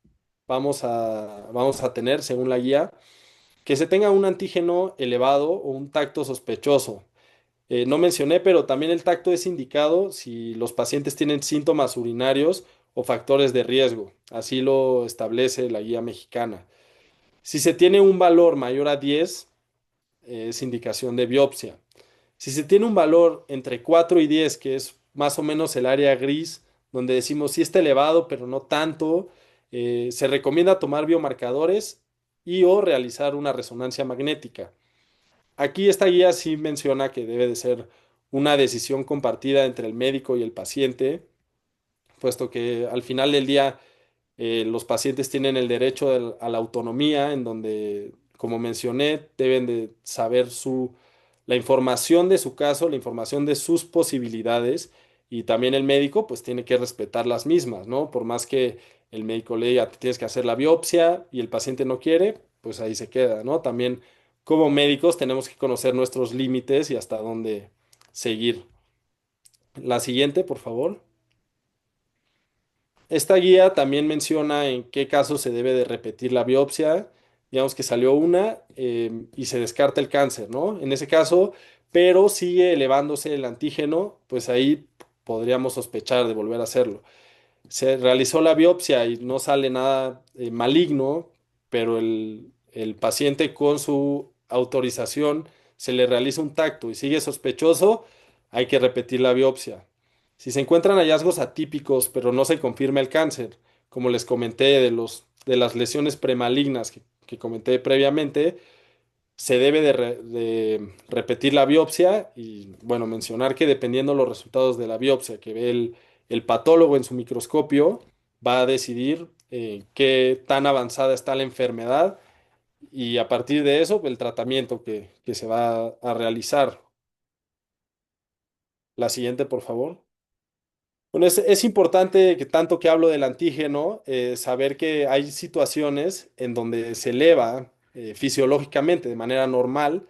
vamos a tener según la guía? Que se tenga un antígeno elevado o un tacto sospechoso. No mencioné, pero también el tacto es indicado si los pacientes tienen síntomas urinarios o factores de riesgo. Así lo establece la guía mexicana. Si se tiene un valor mayor a 10, es indicación de biopsia. Si se tiene un valor entre 4 y 10, que es más o menos el área gris, donde decimos sí está elevado, pero no tanto, se recomienda tomar biomarcadores y o realizar una resonancia magnética. Aquí esta guía sí menciona que debe de ser una decisión compartida entre el médico y el paciente, puesto que al final del día los pacientes tienen el derecho a la autonomía, en donde, como mencioné, deben de saber la información de su caso, la información de sus posibilidades, y también el médico pues tiene que respetar las mismas, ¿no? Por más que el médico le diga, tienes que hacer la biopsia y el paciente no quiere, pues ahí se queda, ¿no? También como médicos tenemos que conocer nuestros límites y hasta dónde seguir. La siguiente, por favor. Esta guía también menciona en qué casos se debe de repetir la biopsia. Digamos que salió una y se descarta el cáncer, ¿no? En ese caso, pero sigue elevándose el antígeno, pues ahí podríamos sospechar de volver a hacerlo. Se realizó la biopsia y no sale nada maligno, pero el paciente con su autorización se le realiza un tacto y sigue sospechoso, hay que repetir la biopsia. Si se encuentran hallazgos atípicos, pero no se confirma el cáncer, como les comenté de las lesiones premalignas que comenté previamente, se debe de repetir la biopsia y, bueno, mencionar que dependiendo los resultados de la biopsia que ve el patólogo en su microscopio, va a decidir qué tan avanzada está la enfermedad y a partir de eso, el tratamiento que se va a realizar. La siguiente, por favor. Bueno, es importante que tanto que hablo del antígeno, saber que hay situaciones en donde se eleva fisiológicamente de manera normal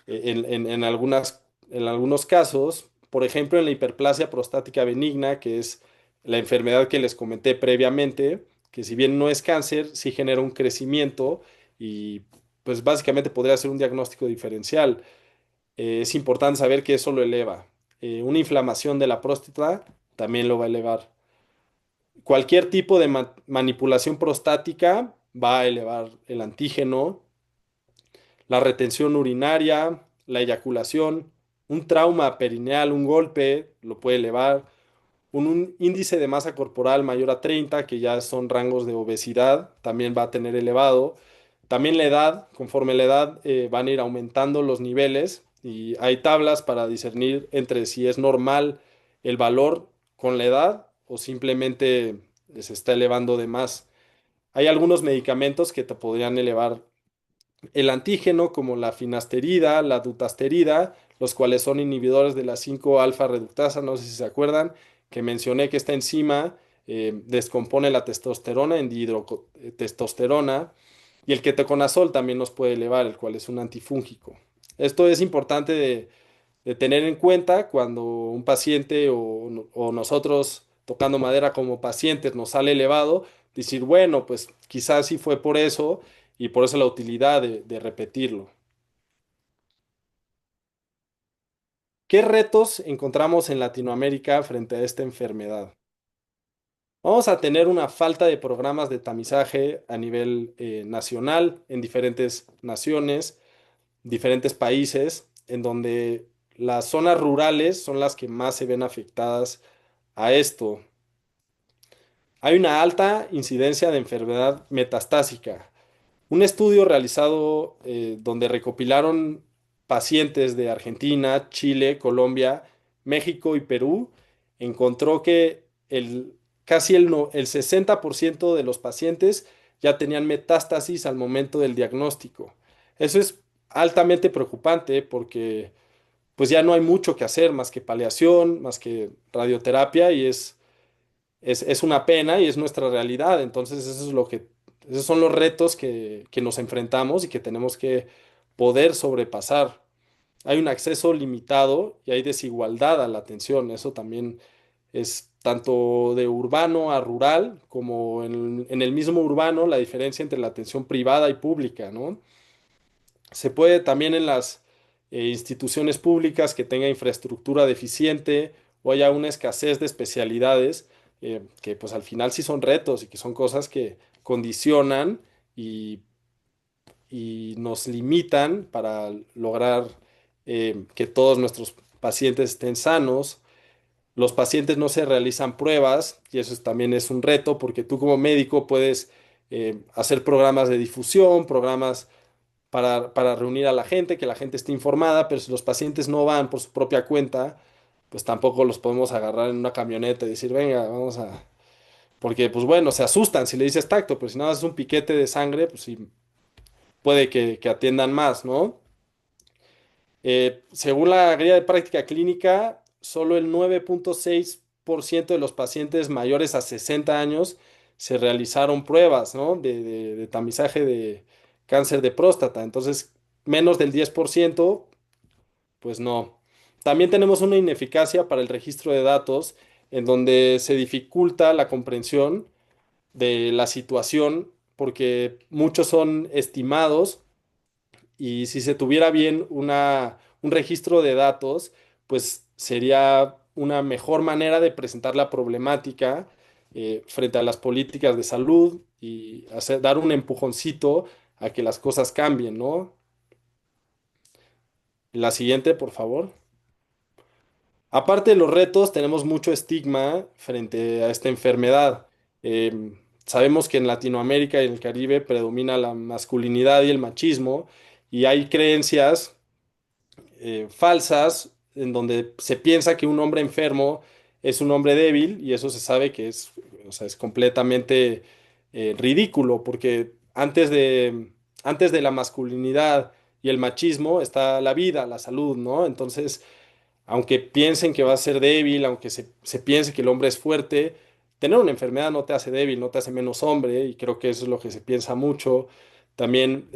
en algunos casos, por ejemplo, en la hiperplasia prostática benigna, que es la enfermedad que les comenté previamente, que si bien no es cáncer, sí genera un crecimiento y pues básicamente podría ser un diagnóstico diferencial. Es importante saber que eso lo eleva. Una inflamación de la próstata también lo va a elevar. Cualquier tipo de manipulación prostática va a elevar el antígeno, la retención urinaria, la eyaculación, un trauma perineal, un golpe, lo puede elevar, un índice de masa corporal mayor a 30, que ya son rangos de obesidad, también va a tener elevado. También la edad, conforme la edad van a ir aumentando los niveles y hay tablas para discernir entre si es normal el valor con la edad o simplemente se está elevando de más. Hay algunos medicamentos que te podrían elevar el antígeno como la finasterida, la dutasterida, los cuales son inhibidores de la 5-alfa reductasa, no sé si se acuerdan, que mencioné que esta enzima descompone la testosterona en dihidrotestosterona y el ketoconazol también nos puede elevar, el cual es un antifúngico. Esto es importante de tener en cuenta cuando un paciente o nosotros tocando madera como pacientes nos sale elevado, decir, bueno, pues quizás sí fue por eso y por eso la utilidad de repetirlo. ¿Qué retos encontramos en Latinoamérica frente a esta enfermedad? Vamos a tener una falta de programas de tamizaje a nivel nacional en diferentes naciones, diferentes países, en donde las zonas rurales son las que más se ven afectadas a esto. Hay una alta incidencia de enfermedad metastásica. Un estudio realizado donde recopilaron pacientes de Argentina, Chile, Colombia, México y Perú encontró que casi el 60% de los pacientes ya tenían metástasis al momento del diagnóstico. Eso es altamente preocupante porque pues ya no hay mucho que hacer más que paliación, más que radioterapia y es una pena y es nuestra realidad. Entonces esos son los retos que nos enfrentamos y que tenemos que poder sobrepasar. Hay un acceso limitado y hay desigualdad a la atención. Eso también es tanto de urbano a rural, como en el mismo urbano, la diferencia entre la atención privada y pública, ¿no? Se puede también en las instituciones públicas que tenga infraestructura deficiente o haya una escasez de especialidades, que pues al final sí son retos y que son cosas que condicionan y, y nos limitan para lograr que todos nuestros pacientes estén sanos. Los pacientes no se realizan pruebas y también es un reto porque tú como médico puedes hacer programas de difusión, programas para reunir a la gente, que la gente esté informada, pero si los pacientes no van por su propia cuenta, pues tampoco los podemos agarrar en una camioneta y decir, venga, vamos a... Porque, pues bueno, se asustan si le dices tacto, pero si nada más es un piquete de sangre, pues sí, puede que atiendan más, ¿no? Según la guía de práctica clínica, solo el 9,6% de los pacientes mayores a 60 años se realizaron pruebas, ¿no? De tamizaje de cáncer de próstata. Entonces, menos del 10%, pues no. También tenemos una ineficacia para el registro de datos en donde se dificulta la comprensión de la situación porque muchos son estimados y si se tuviera bien un registro de datos, pues sería una mejor manera de presentar la problemática frente a las políticas de salud y dar un empujoncito a que las cosas cambien, ¿no? La siguiente, por favor. Aparte de los retos, tenemos mucho estigma frente a esta enfermedad. Sabemos que en Latinoamérica y en el Caribe predomina la masculinidad y el machismo, y hay creencias falsas en donde se piensa que un hombre enfermo es un hombre débil y eso se sabe que es, o sea, es completamente ridículo porque antes de la masculinidad y el machismo está la vida, la salud, ¿no? Entonces, aunque piensen que va a ser débil, aunque se piense que el hombre es fuerte, tener una enfermedad no te hace débil, no te hace menos hombre, y creo que eso es lo que se piensa mucho. También,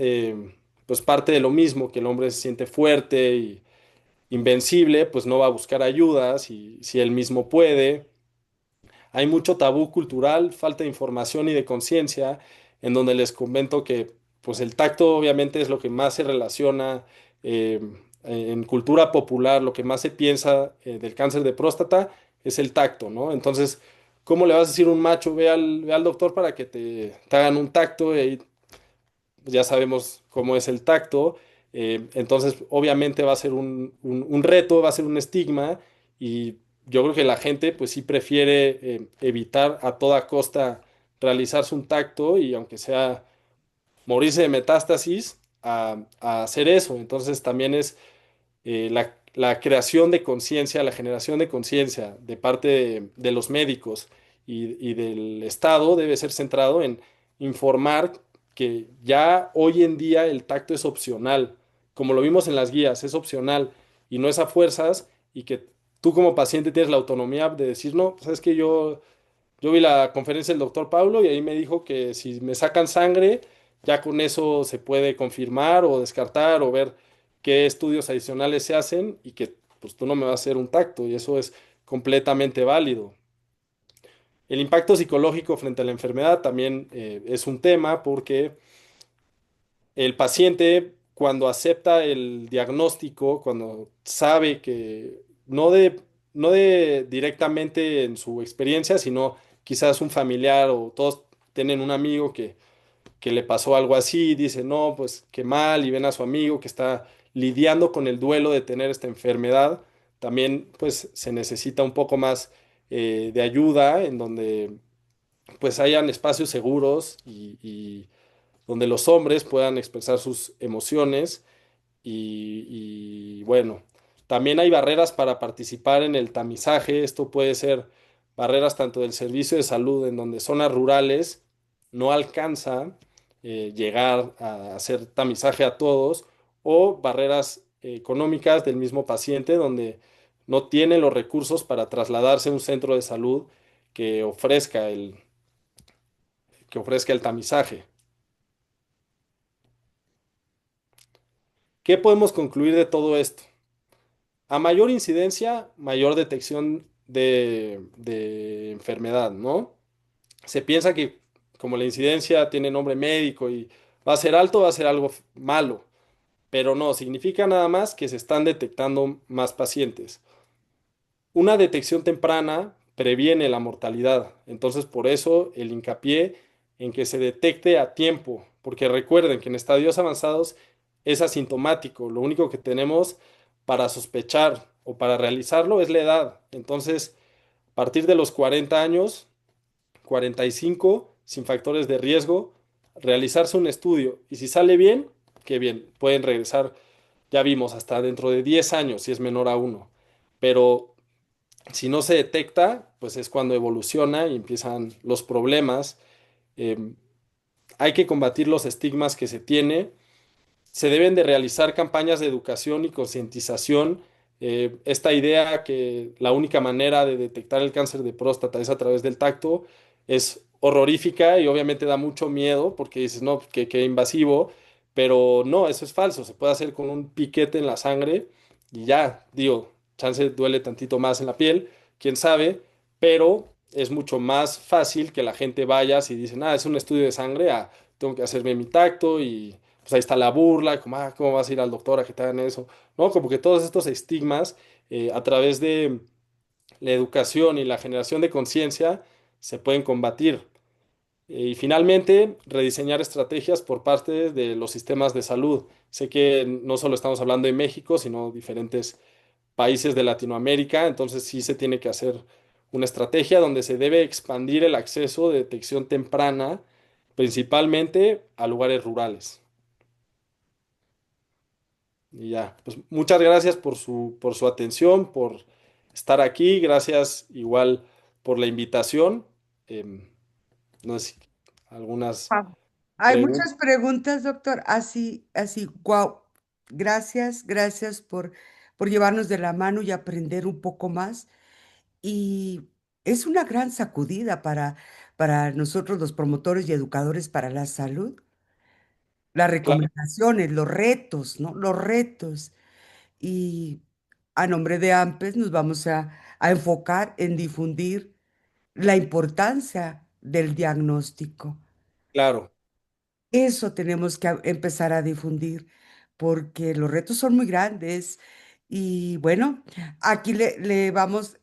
pues parte de lo mismo, que el hombre se siente fuerte y invencible, pues no va a buscar ayuda si él mismo puede. Hay mucho tabú cultural, falta de información y de conciencia, en donde les comento que pues el tacto obviamente es lo que más se relaciona en cultura popular, lo que más se piensa del cáncer de próstata es el tacto, ¿no? Entonces, ¿cómo le vas a decir a un macho, ve al doctor para que te hagan un tacto? Y pues ya sabemos cómo es el tacto, entonces obviamente va a ser un reto, va a ser un estigma y yo creo que la gente pues sí prefiere evitar a toda costa realizarse un tacto y aunque sea morirse de metástasis a hacer eso. Entonces también es la creación de conciencia, la generación de conciencia de parte de los médicos y del Estado debe ser centrado en informar que ya hoy en día el tacto es opcional, como lo vimos en las guías, es opcional y no es a fuerzas y que tú como paciente tienes la autonomía de decir, no, sabes que yo vi la conferencia del doctor Paulo y ahí me dijo que si me sacan sangre, ya con eso se puede confirmar o descartar o ver qué estudios adicionales se hacen y que pues tú no me vas a hacer un tacto y eso es completamente válido. El impacto psicológico frente a la enfermedad también es un tema porque el paciente cuando acepta el diagnóstico, cuando sabe que no de directamente en su experiencia, sino quizás un familiar o todos tienen un amigo que le pasó algo así, dice, no, pues qué mal, y ven a su amigo que está lidiando con el duelo de tener esta enfermedad, también pues se necesita un poco más de ayuda en donde pues hayan espacios seguros y donde los hombres puedan expresar sus emociones y bueno, también hay barreras para participar en el tamizaje. Esto puede ser barreras tanto del servicio de salud en donde zonas rurales no alcanza llegar a hacer tamizaje a todos o barreras económicas del mismo paciente donde no tiene los recursos para trasladarse a un centro de salud que ofrezca que ofrezca el tamizaje. ¿Qué podemos concluir de todo esto? A mayor incidencia, mayor detección de enfermedad, ¿no? Se piensa que como la incidencia tiene nombre médico y va a ser alto, va a ser algo malo, pero no, significa nada más que se están detectando más pacientes. Una detección temprana previene la mortalidad, entonces por eso el hincapié en que se detecte a tiempo, porque recuerden que en estadios avanzados es asintomático, lo único que tenemos para sospechar o para realizarlo es la edad. Entonces, a partir de los 40 años, 45 sin factores de riesgo, realizarse un estudio y si sale bien, qué bien, pueden regresar, ya vimos, hasta dentro de 10 años si es menor a uno, pero si no se detecta, pues es cuando evoluciona y empiezan los problemas. Eh, Hay que combatir los estigmas que se tiene, se deben de realizar campañas de educación y concientización. Esta idea que la única manera de detectar el cáncer de próstata es a través del tacto es horrorífica y obviamente da mucho miedo porque dices, no, que invasivo, pero no, eso es falso. Se puede hacer con un piquete en la sangre y ya, digo, chance duele tantito más en la piel, quién sabe, pero es mucho más fácil que la gente vaya si dicen, es un estudio de sangre, tengo que hacerme mi tacto y pues ahí está la burla, como, ¿cómo vas a ir al doctor a que te hagan eso? ¿No? Como que todos estos estigmas, a través de la educación y la generación de conciencia, se pueden combatir. Y finalmente, rediseñar estrategias por parte de los sistemas de salud. Sé que no solo estamos hablando de México, sino diferentes países de Latinoamérica, entonces sí se tiene que hacer una estrategia donde se debe expandir el acceso de detección temprana, principalmente a lugares rurales. Y ya, pues muchas gracias por su atención, por estar aquí. Gracias igual por la invitación. Em, no sé si algunas Ah, hay preguntas. muchas preguntas, doctor. Así, así, wow. Gracias, gracias por llevarnos de la mano y aprender un poco más. Y es una gran sacudida para nosotros los promotores y educadores para la salud. Las Claro, recomendaciones, los retos, ¿no? Los retos. Y a nombre de AMPES nos vamos a enfocar en difundir la importancia del diagnóstico. claro. Eso tenemos que empezar a difundir porque los retos son muy grandes. Y bueno, aquí le vamos,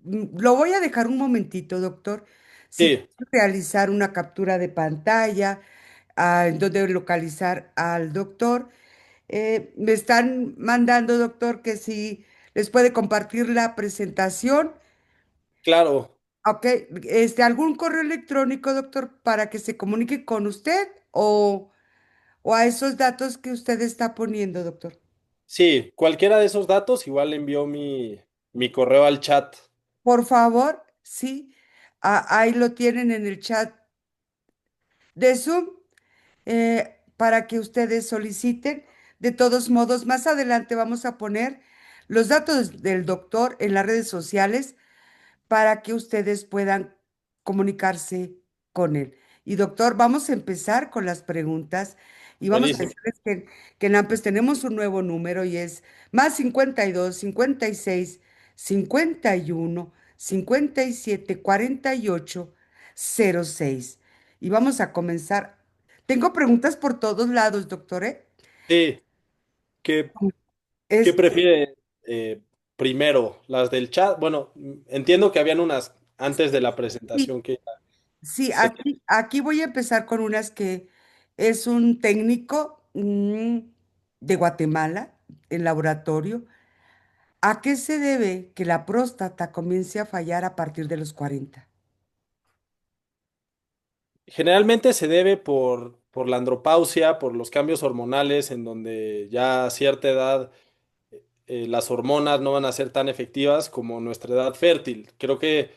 lo voy a dejar un momentito, doctor. Si Sí, quiere realizar una captura de pantalla, en donde localizar al doctor. Me están mandando, doctor, que si les puede compartir la presentación. claro. Ok, algún correo electrónico, doctor, para que se comunique con usted o a esos datos que usted está poniendo, doctor. Sí, cualquiera de esos datos, igual le envió mi correo al chat. Por favor, sí, ahí lo tienen en el chat de Zoom, para que ustedes soliciten. De todos modos, más adelante vamos a poner los datos del doctor en las redes sociales para que ustedes puedan comunicarse con él. Y doctor, vamos a empezar con las preguntas y vamos a Buenísimo. decirles que en AMPES tenemos un nuevo número y es más 52 56 51 57 48 06. Y vamos a comenzar. Tengo preguntas por todos lados, doctor, ¿eh? Sí, ¿qué, qué Este, prefiere primero? ¿Las del chat? Bueno, entiendo que habían unas antes de la sí, presentación que sí, se... aquí voy a empezar con unas que es un técnico de Guatemala, en laboratorio. ¿A qué se debe que la próstata comience a fallar a partir de los 40? Generalmente se debe por la andropausia, por los cambios hormonales, en donde ya a cierta edad las hormonas no van a ser tan efectivas como nuestra edad fértil. Creo que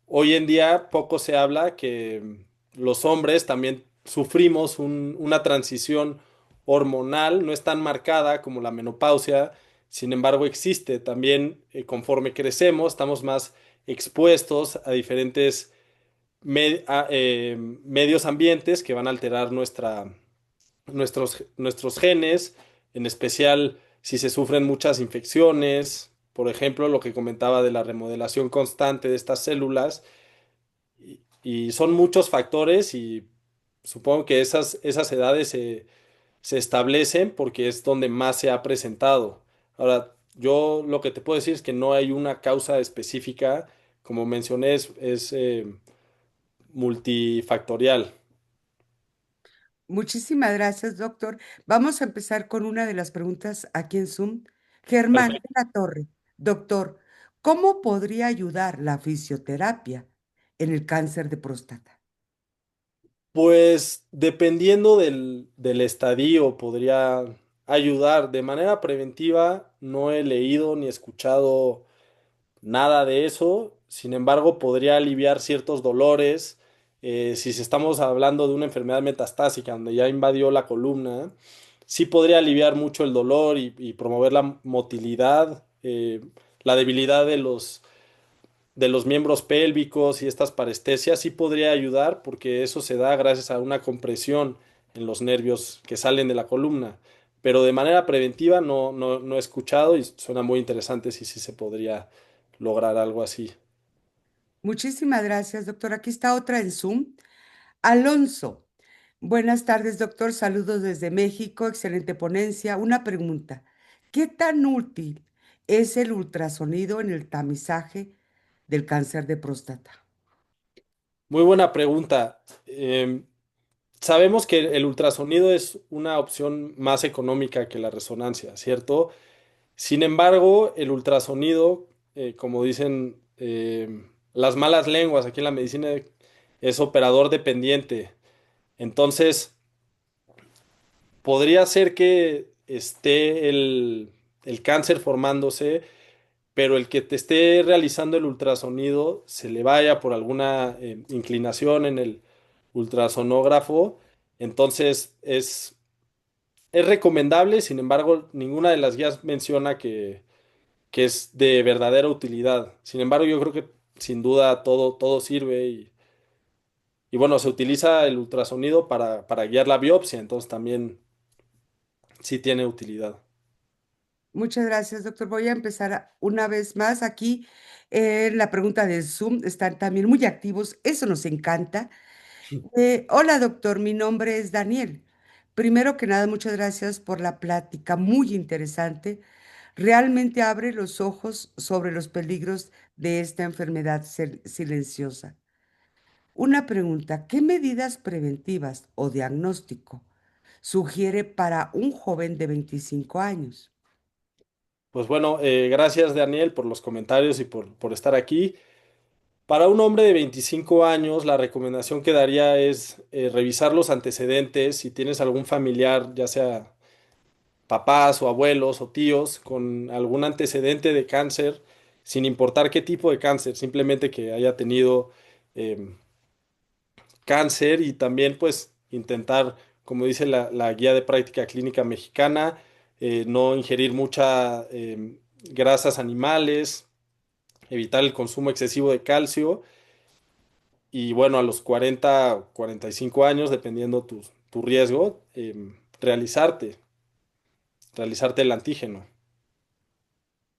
hoy en día poco se habla que los hombres también sufrimos una transición hormonal, no es tan marcada como la menopausia, sin embargo existe. También conforme crecemos, estamos más expuestos a diferentes medios ambientes que van a alterar nuestros genes, en especial si se sufren muchas infecciones, por ejemplo, lo que comentaba de la remodelación constante de estas células, y son muchos factores y supongo que esas edades se establecen porque es donde más se ha presentado. Ahora, yo lo que te puedo decir es que no hay una causa específica, como mencioné, es multifactorial. Muchísimas gracias, doctor. Vamos a empezar con una de las preguntas aquí en Zoom. Germán de Perfecto. la Torre, doctor, ¿cómo podría ayudar la fisioterapia en el cáncer de próstata? Pues dependiendo del estadio, podría ayudar. De manera preventiva, no he leído ni escuchado nada de eso. Sin embargo, podría aliviar ciertos dolores. Si estamos hablando de una enfermedad metastásica donde ya invadió la columna, sí podría aliviar mucho el dolor y promover la motilidad, la debilidad de los miembros pélvicos y estas parestesias sí podría ayudar porque eso se da gracias a una compresión en los nervios que salen de la columna. Pero de manera preventiva no he escuchado y suena muy interesante si sí se podría lograr algo así. Muchísimas gracias, doctor. Aquí está otra en Zoom. Alonso, buenas tardes, doctor. Saludos desde México. Excelente ponencia. Una pregunta. ¿Qué tan útil es el ultrasonido en el tamizaje del cáncer de próstata? Muy buena pregunta. Sabemos que el ultrasonido es una opción más económica que la resonancia, ¿cierto? Sin embargo, el ultrasonido, como dicen las malas lenguas aquí en la medicina, es operador dependiente. Entonces, podría ser que esté el cáncer formándose, pero el que te esté realizando el ultrasonido se le vaya por alguna inclinación en el ultrasonógrafo. Entonces, es recomendable, sin embargo, ninguna de las guías menciona que es de verdadera utilidad. Sin embargo, yo creo que sin duda todo sirve y bueno, se utiliza el ultrasonido para guiar la biopsia, entonces también sí tiene utilidad. Muchas gracias, doctor. Voy a empezar una vez más aquí. La pregunta de Zoom están también muy activos. Eso nos encanta. Hola, doctor. Mi nombre es Daniel. Primero que nada, muchas gracias por la plática muy interesante. Realmente abre los ojos sobre los peligros de esta enfermedad silenciosa. Una pregunta, ¿qué medidas preventivas o diagnóstico sugiere para un joven de 25 años? Pues bueno, gracias Daniel por los comentarios y por estar aquí. Para un hombre de 25 años, la recomendación que daría es revisar los antecedentes. Si tienes algún familiar, ya sea papás o abuelos o tíos con algún antecedente de cáncer, sin importar qué tipo de cáncer, simplemente que haya tenido em, cáncer y también pues intentar, como dice la guía de práctica clínica mexicana, no ingerir mucha grasas animales, evitar el consumo excesivo de calcio y bueno, a los 40 o 45 años, dependiendo tu riesgo, realizarte el antígeno.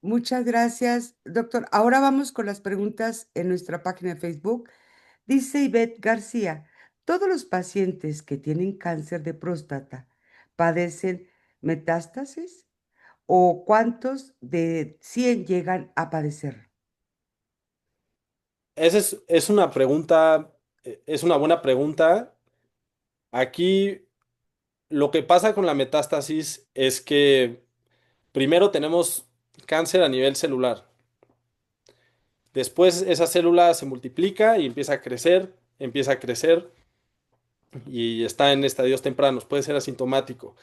Muchas gracias, doctor. Ahora vamos con las preguntas en nuestra página de Facebook. Dice Ivette García, ¿todos los pacientes que tienen cáncer de próstata padecen metástasis? ¿O cuántos de 100 llegan a padecer? Esa es una pregunta, es una buena pregunta. Aquí lo que pasa con la metástasis es que primero tenemos cáncer a nivel celular. Después esa célula se multiplica y empieza a crecer y está en estadios tempranos, puede ser asintomático.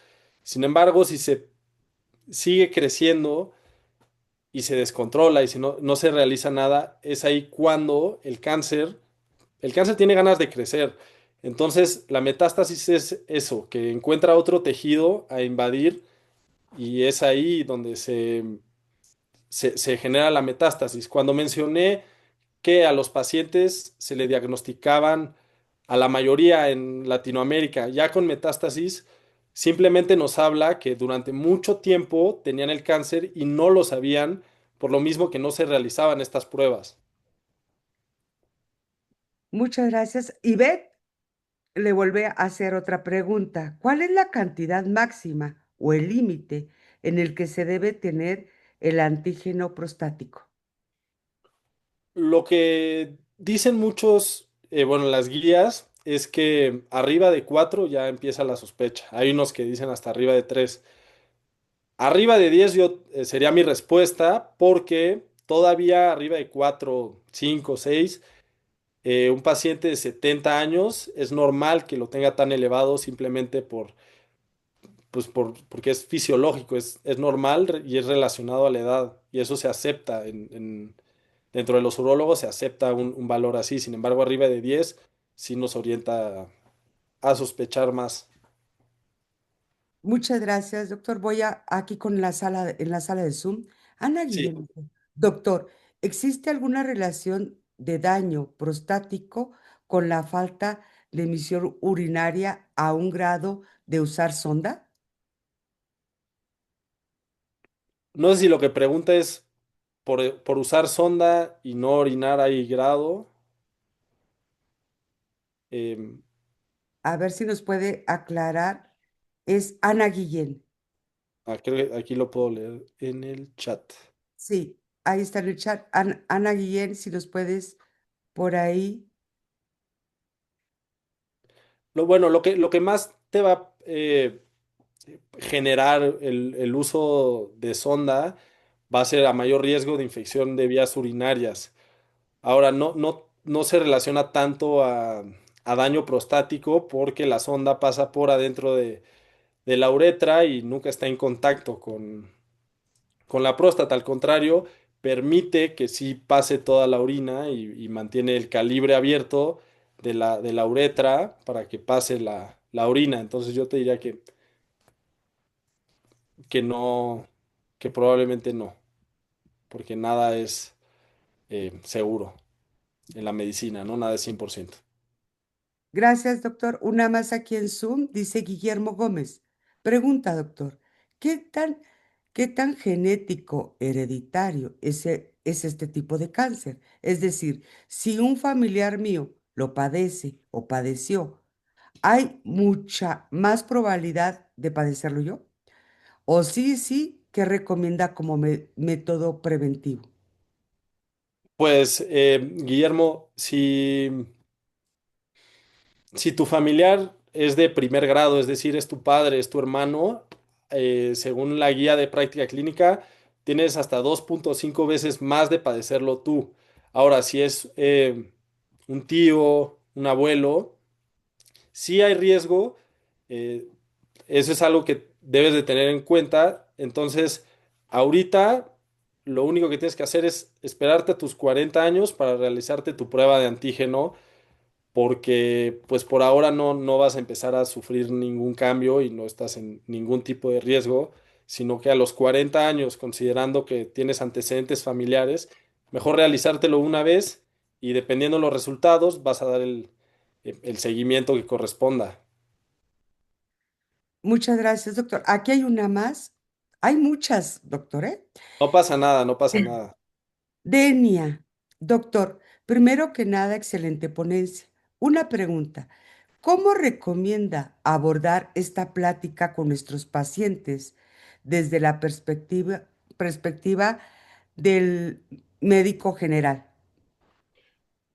Sin embargo, si se sigue creciendo y se descontrola y si no se realiza nada, es ahí cuando el cáncer tiene ganas de crecer. Entonces, la metástasis es eso, que encuentra otro tejido a invadir y es ahí donde se genera la metástasis. Cuando mencioné que a los pacientes se le diagnosticaban, a la mayoría en Latinoamérica, ya con metástasis, simplemente nos habla que durante mucho tiempo tenían el cáncer y no lo sabían, por lo mismo que no se realizaban estas pruebas. Muchas gracias. Ivette le vuelve a hacer otra pregunta. ¿Cuál es la cantidad máxima o el límite en el que se debe tener el antígeno prostático? Lo que dicen muchos, bueno, las guías, es que arriba de 4 ya empieza la sospecha. Hay unos que dicen hasta arriba de 3. Arriba de 10 yo, sería mi respuesta porque todavía arriba de 4, 5, 6, un paciente de 70 años es normal que lo tenga tan elevado simplemente porque es fisiológico, es normal y es relacionado a la edad y eso se acepta dentro de los urólogos se acepta un valor así. Sin embargo, arriba de 10 sí nos orienta a sospechar más. Muchas gracias, doctor. Voy a aquí con la sala, en la sala de Zoom. Ana Sí. Guillén, doctor, ¿existe alguna relación de daño prostático con la falta de emisión urinaria a un grado de usar sonda? No sé si lo que pregunta es por usar sonda y no orinar hay grado. Em, A ver si nos puede aclarar. Es Ana Guillén. Creo que aquí lo puedo leer en el chat. Sí, ahí está en el chat. Ana Guillén, si nos puedes por ahí. Lo que más te va a generar el uso de sonda va a ser a mayor riesgo de infección de vías urinarias. Ahora, no se relaciona tanto a daño prostático porque la sonda pasa por adentro de la uretra y nunca está en contacto con la próstata. Al contrario, permite que sí pase toda la orina y mantiene el calibre abierto de la uretra para que pase la orina. Entonces yo te diría que no, que probablemente no, porque nada es seguro en la medicina, ¿no? Nada es 100%. Gracias, doctor. Una más aquí en Zoom, dice Guillermo Gómez. Pregunta, doctor, ¿qué tan, qué tan genético hereditario es este tipo de cáncer? Es decir, si un familiar mío lo padece o padeció, ¿hay mucha más probabilidad de padecerlo yo? O sí, ¿qué recomienda como método preventivo? Pues, Guillermo, si tu familiar es de primer grado, es decir, es tu padre, es tu hermano, según la guía de práctica clínica, tienes hasta 2.5 veces más de padecerlo tú. Ahora, si es un tío, un abuelo, sí hay riesgo, eh, eso es algo que debes de tener en cuenta. Entonces, ahorita lo único que tienes que hacer es esperarte a tus 40 años para realizarte tu prueba de antígeno porque pues por ahora no vas a empezar a sufrir ningún cambio y no estás en ningún tipo de riesgo, sino que a los 40 años, considerando que tienes antecedentes familiares, mejor realizártelo una vez y dependiendo de los resultados vas a dar el seguimiento que corresponda. Muchas gracias, doctor. Aquí hay una más. Hay muchas, doctor, ¿eh? No pasa nada, no pasa nada. Denia, doctor, primero que nada, excelente ponencia. Una pregunta, ¿cómo recomienda abordar esta plática con nuestros pacientes desde la perspectiva del médico general?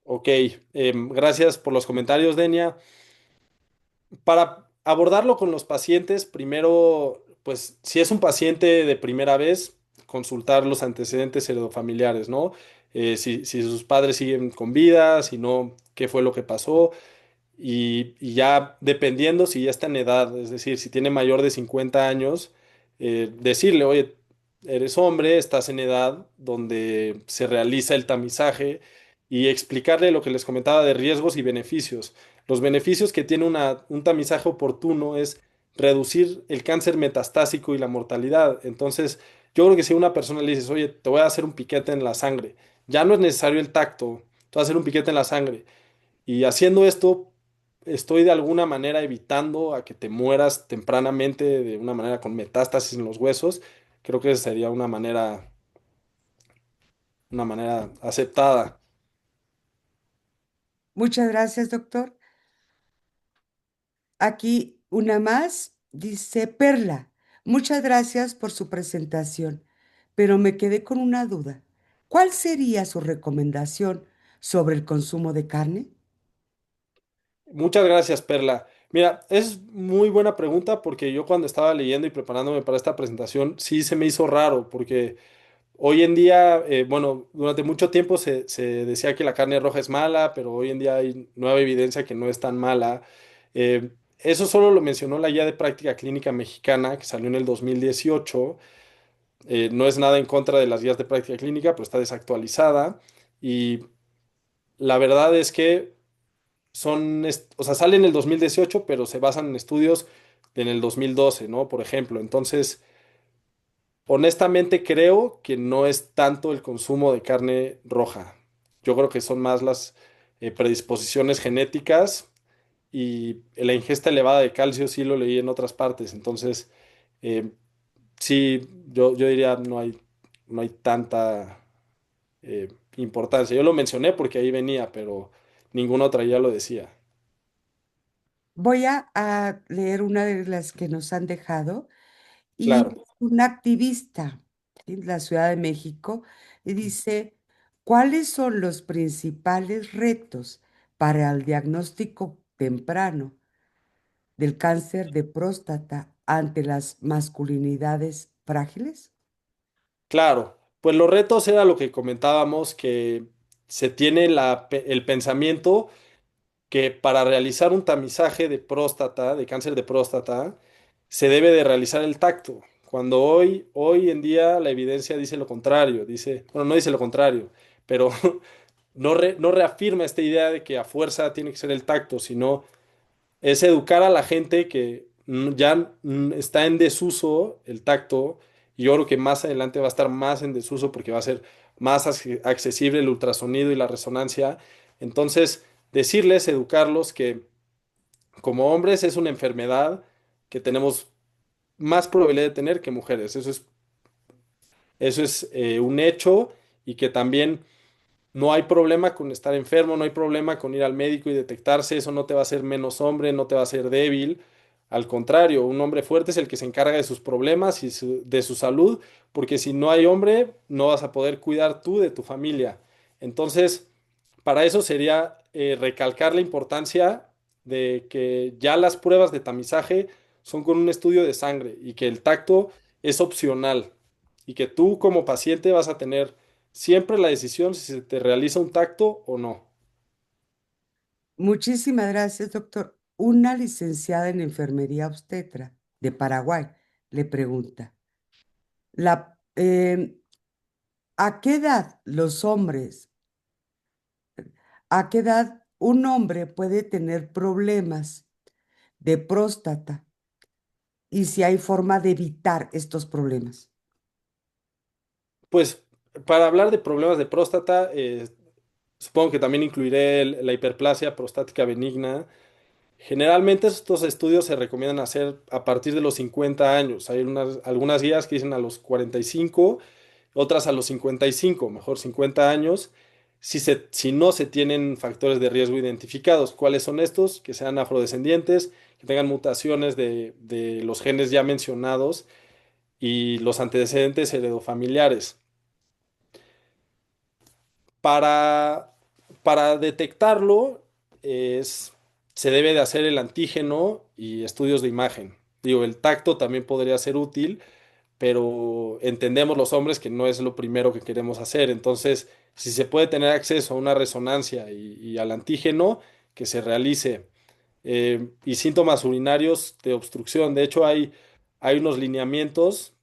Ok, gracias por los comentarios, Denia. Para abordarlo con los pacientes, primero, pues si es un paciente de primera vez, consultar los antecedentes heredofamiliares, ¿no? Si sus padres siguen con vida, si no, qué fue lo que pasó. Y ya dependiendo si ya está en edad, es decir, si tiene mayor de 50 años, decirle, oye, eres hombre, estás en edad donde se realiza el tamizaje y explicarle lo que les comentaba de riesgos y beneficios. Los beneficios que tiene un tamizaje oportuno es reducir el cáncer metastásico y la mortalidad. Entonces, yo creo que si a una persona le dices, oye, te voy a hacer un piquete en la sangre, ya no es necesario el tacto, te voy a hacer un piquete en la sangre. Y haciendo esto, estoy de alguna manera evitando a que te mueras tempranamente de una manera con metástasis en los huesos. Creo que esa sería una manera aceptada. Muchas gracias, doctor. Aquí una más, dice Perla. Muchas gracias por su presentación, pero me quedé con una duda. ¿Cuál sería su recomendación sobre el consumo de carne? Muchas gracias, Perla. Mira, es muy buena pregunta porque yo cuando estaba leyendo y preparándome para esta presentación, sí se me hizo raro porque hoy en día, bueno, durante mucho tiempo se decía que la carne roja es mala, pero hoy en día hay nueva evidencia que no es tan mala. Eso solo lo mencionó la Guía de Práctica Clínica Mexicana que salió en el 2018. No es nada en contra de las guías de práctica clínica, pero está desactualizada. Y la verdad es que o sea, sale en el 2018, pero se basan en estudios en el 2012, ¿no? Por ejemplo. Entonces, honestamente creo que no es tanto el consumo de carne roja. Yo creo que son más las predisposiciones genéticas y la ingesta elevada de calcio, sí lo leí en otras partes. Entonces, eh, sí, yo diría no hay tanta importancia. Yo lo mencioné porque ahí venía, pero ninguna otra ya lo decía. Voy a leer una de las que nos han dejado y Claro. un activista en la Ciudad de México y dice, ¿cuáles son los principales retos para el diagnóstico temprano del cáncer de próstata ante las masculinidades frágiles? Claro, pues los retos era lo que comentábamos, que se tiene el pensamiento que para realizar un tamizaje de próstata, de cáncer de próstata, se debe de realizar el tacto, cuando hoy en día la evidencia dice lo contrario, dice, bueno, no dice lo contrario, pero no reafirma esta idea de que a fuerza tiene que ser el tacto, sino es educar a la gente que ya está en desuso el tacto, y yo creo que más adelante va a estar más en desuso porque va a ser más accesible el ultrasonido y la resonancia. Entonces, decirles, educarlos que como hombres es una enfermedad que tenemos más probabilidad de tener que mujeres. Eso es un hecho y que también no hay problema con estar enfermo, no hay problema con ir al médico y detectarse, eso no te va a hacer menos hombre, no te va a hacer débil. Al contrario, un hombre fuerte es el que se encarga de sus problemas y de su salud, porque si no hay hombre, no vas a poder cuidar tú de tu familia. Entonces, para eso sería recalcar la importancia de que ya las pruebas de tamizaje son con un estudio de sangre y que el tacto es opcional y que tú como paciente vas a tener siempre la decisión si se te realiza un tacto o no. Muchísimas gracias, doctor. Una licenciada en enfermería obstetra de Paraguay le pregunta, ¿a qué edad los hombres, a qué edad un hombre puede tener problemas de próstata y si hay forma de evitar estos problemas? Pues para hablar de problemas de próstata, supongo que también incluiré la hiperplasia prostática benigna. Generalmente estos estudios se recomiendan hacer a partir de los 50 años. Hay algunas guías que dicen a los 45, otras a los 55, mejor 50 años, si no se tienen factores de riesgo identificados. ¿Cuáles son estos? Que sean afrodescendientes, que tengan mutaciones de los genes ya mencionados y los antecedentes heredofamiliares. Para, para detectarlo, es, se debe de hacer el antígeno y estudios de imagen. Digo, el tacto también podría ser útil, pero entendemos los hombres que no es lo primero que queremos hacer. Entonces, si se puede tener acceso a una resonancia y al antígeno, que se realice. Y síntomas urinarios de obstrucción. De hecho, hay unos lineamientos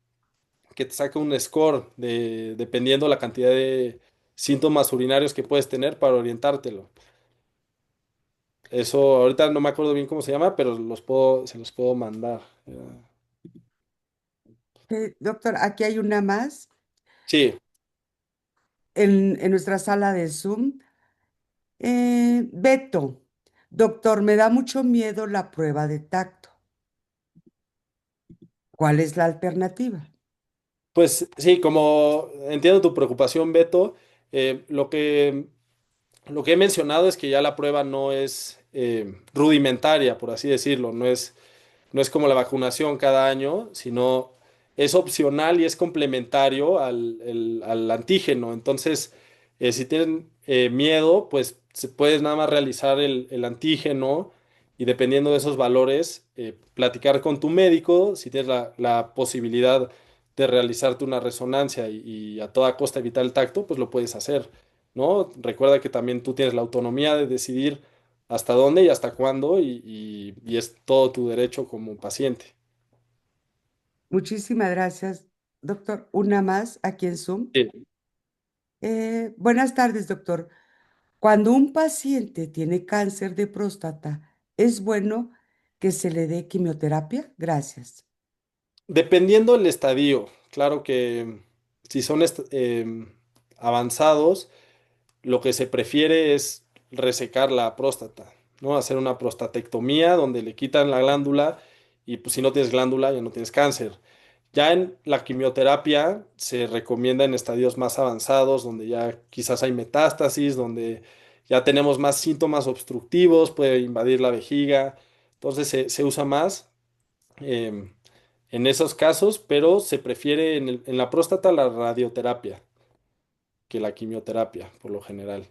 que te saca un score dependiendo la cantidad de síntomas urinarios que puedes tener para orientártelo. Eso ahorita no me acuerdo bien cómo se llama, pero se los puedo mandar. Doctor, aquí hay una más Sí, en nuestra sala de Zoom. Beto, doctor, me da mucho miedo la prueba de tacto. ¿Cuál es la alternativa? pues sí, como entiendo tu preocupación, Beto, lo que he mencionado es que ya la prueba no es rudimentaria, por así decirlo, no es como la vacunación cada año, sino es opcional y es complementario al antígeno. Entonces, si tienen miedo, pues se puedes nada más realizar el antígeno y dependiendo de esos valores, platicar con tu médico si tienes la posibilidad de realizarte una resonancia y a toda costa evitar el tacto, pues lo puedes hacer, ¿no? Recuerda que también tú tienes la autonomía de decidir hasta dónde y hasta cuándo y es todo tu derecho como paciente. Muchísimas gracias, doctor. Una más aquí en Zoom. Sí. Buenas tardes, doctor. Cuando un paciente tiene cáncer de próstata, ¿es bueno que se le dé quimioterapia? Gracias. Dependiendo del estadio, claro que si son avanzados, lo que se prefiere es resecar la próstata, ¿no? Hacer una prostatectomía donde le quitan la glándula y pues si no tienes glándula ya no tienes cáncer. Ya en la quimioterapia se recomienda en estadios más avanzados, donde ya quizás hay metástasis, donde ya tenemos más síntomas obstructivos, puede invadir la vejiga, entonces se usa más em, en esos casos, pero se prefiere en la próstata la radioterapia que la quimioterapia, por lo general.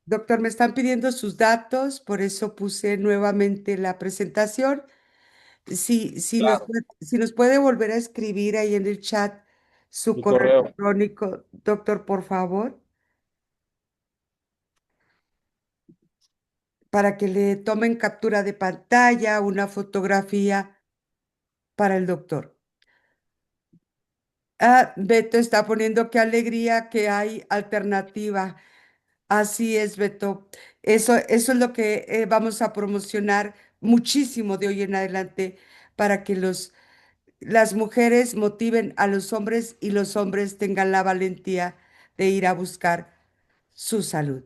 Doctor, me están pidiendo sus datos, por eso puse nuevamente la presentación. Claro. Si nos puede volver a escribir ahí en el chat su Mi correo correo. electrónico, doctor, por favor, para que le tomen captura de pantalla, una fotografía para el doctor. Ah, Beto está poniendo qué alegría que hay alternativa. Así es, Beto. Eso es lo que vamos a promocionar muchísimo de hoy en adelante para que las mujeres motiven a los hombres y los hombres tengan la valentía de ir a buscar su salud.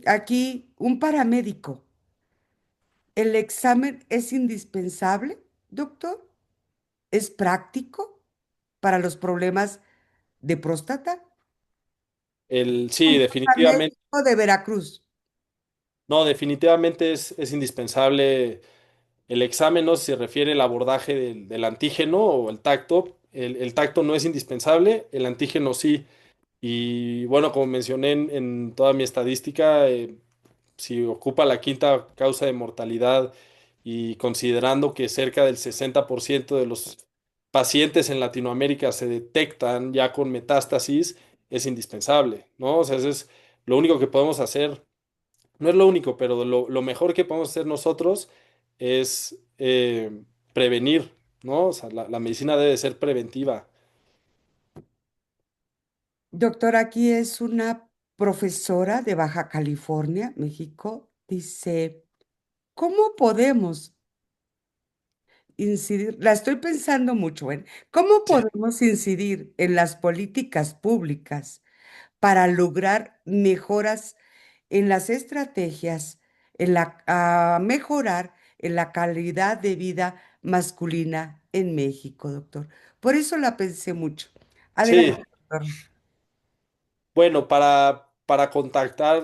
Aquí, un paramédico. ¿El examen es indispensable, doctor? ¿Es práctico para los problemas de próstata? Sí, Un definitivamente. paramédico de Veracruz. No, definitivamente es indispensable el examen, no sé si se refiere al abordaje del antígeno o el tacto. El tacto no es indispensable, el antígeno sí. Y bueno, como mencioné en toda mi estadística, si ocupa la quinta causa de mortalidad y considerando que cerca del 60% de los pacientes en Latinoamérica se detectan ya con metástasis, es indispensable, ¿no? O sea, eso es lo único que podemos hacer, no es lo único, pero lo mejor que podemos hacer nosotros es prevenir, ¿no? O sea, la medicina debe ser preventiva. Doctor, aquí es una profesora de Baja California, México. Dice, ¿cómo podemos incidir? La estoy pensando mucho en cómo Sí, podemos incidir en las políticas públicas para lograr mejoras en las estrategias, a mejorar en la calidad de vida masculina en México, doctor. Por eso la pensé mucho. sí. Adelante, doctor. Bueno, para contactar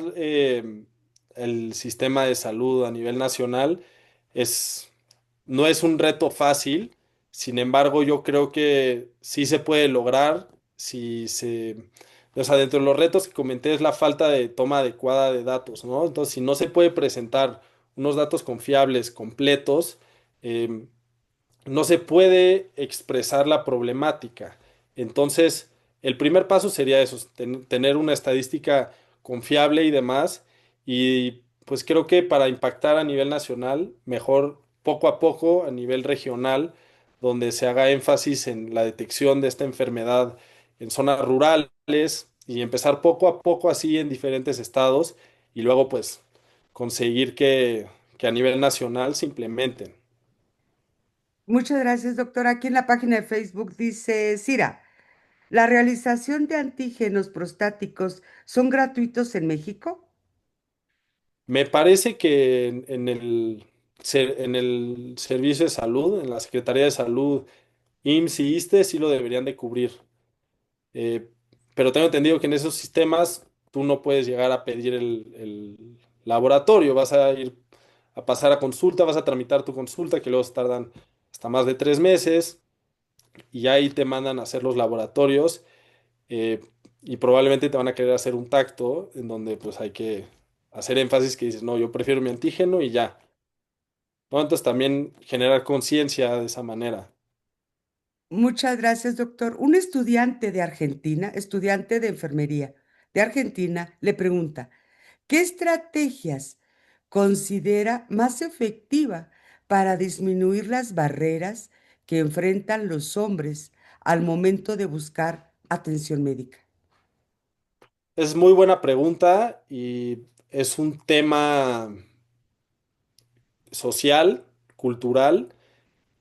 el sistema de salud a nivel nacional es, no es un reto fácil, sin embargo, yo creo que sí se puede lograr si o sea, dentro de los retos que comenté es la falta de toma adecuada de datos, ¿no? Entonces, si no se puede presentar unos datos confiables, completos, em, no se puede expresar la problemática. Entonces, el primer paso sería eso, tener una estadística confiable y demás. Y pues creo que para impactar a nivel nacional, mejor poco a poco a nivel regional, donde se haga énfasis en la detección de esta enfermedad en zonas rurales y empezar poco a poco así en diferentes estados y luego pues conseguir que a nivel nacional se implementen. Muchas gracias, doctor. Aquí en la página de Facebook dice, Cira, ¿la realización de antígenos prostáticos son gratuitos en México? Me parece que en el Servicio de Salud, en la Secretaría de Salud, IMSS y ISSSTE sí lo deberían de cubrir. Eh, pero tengo entendido que en esos sistemas tú no puedes llegar a pedir el laboratorio, vas a ir a pasar a consulta, vas a tramitar tu consulta, que luego se tardan hasta más de 3 meses, y ya ahí te mandan a hacer los laboratorios, eh, y probablemente te van a querer hacer un tacto en donde pues hay que hacer énfasis que dices, no, yo prefiero mi antígeno y ya, ¿no? Entonces también generar conciencia de esa manera. Muchas gracias, doctor. Un estudiante de Argentina, estudiante de enfermería de Argentina, le pregunta, ¿qué estrategias considera más efectiva para disminuir las barreras que enfrentan los hombres al momento de buscar atención médica? Es muy buena pregunta y es un tema social, cultural,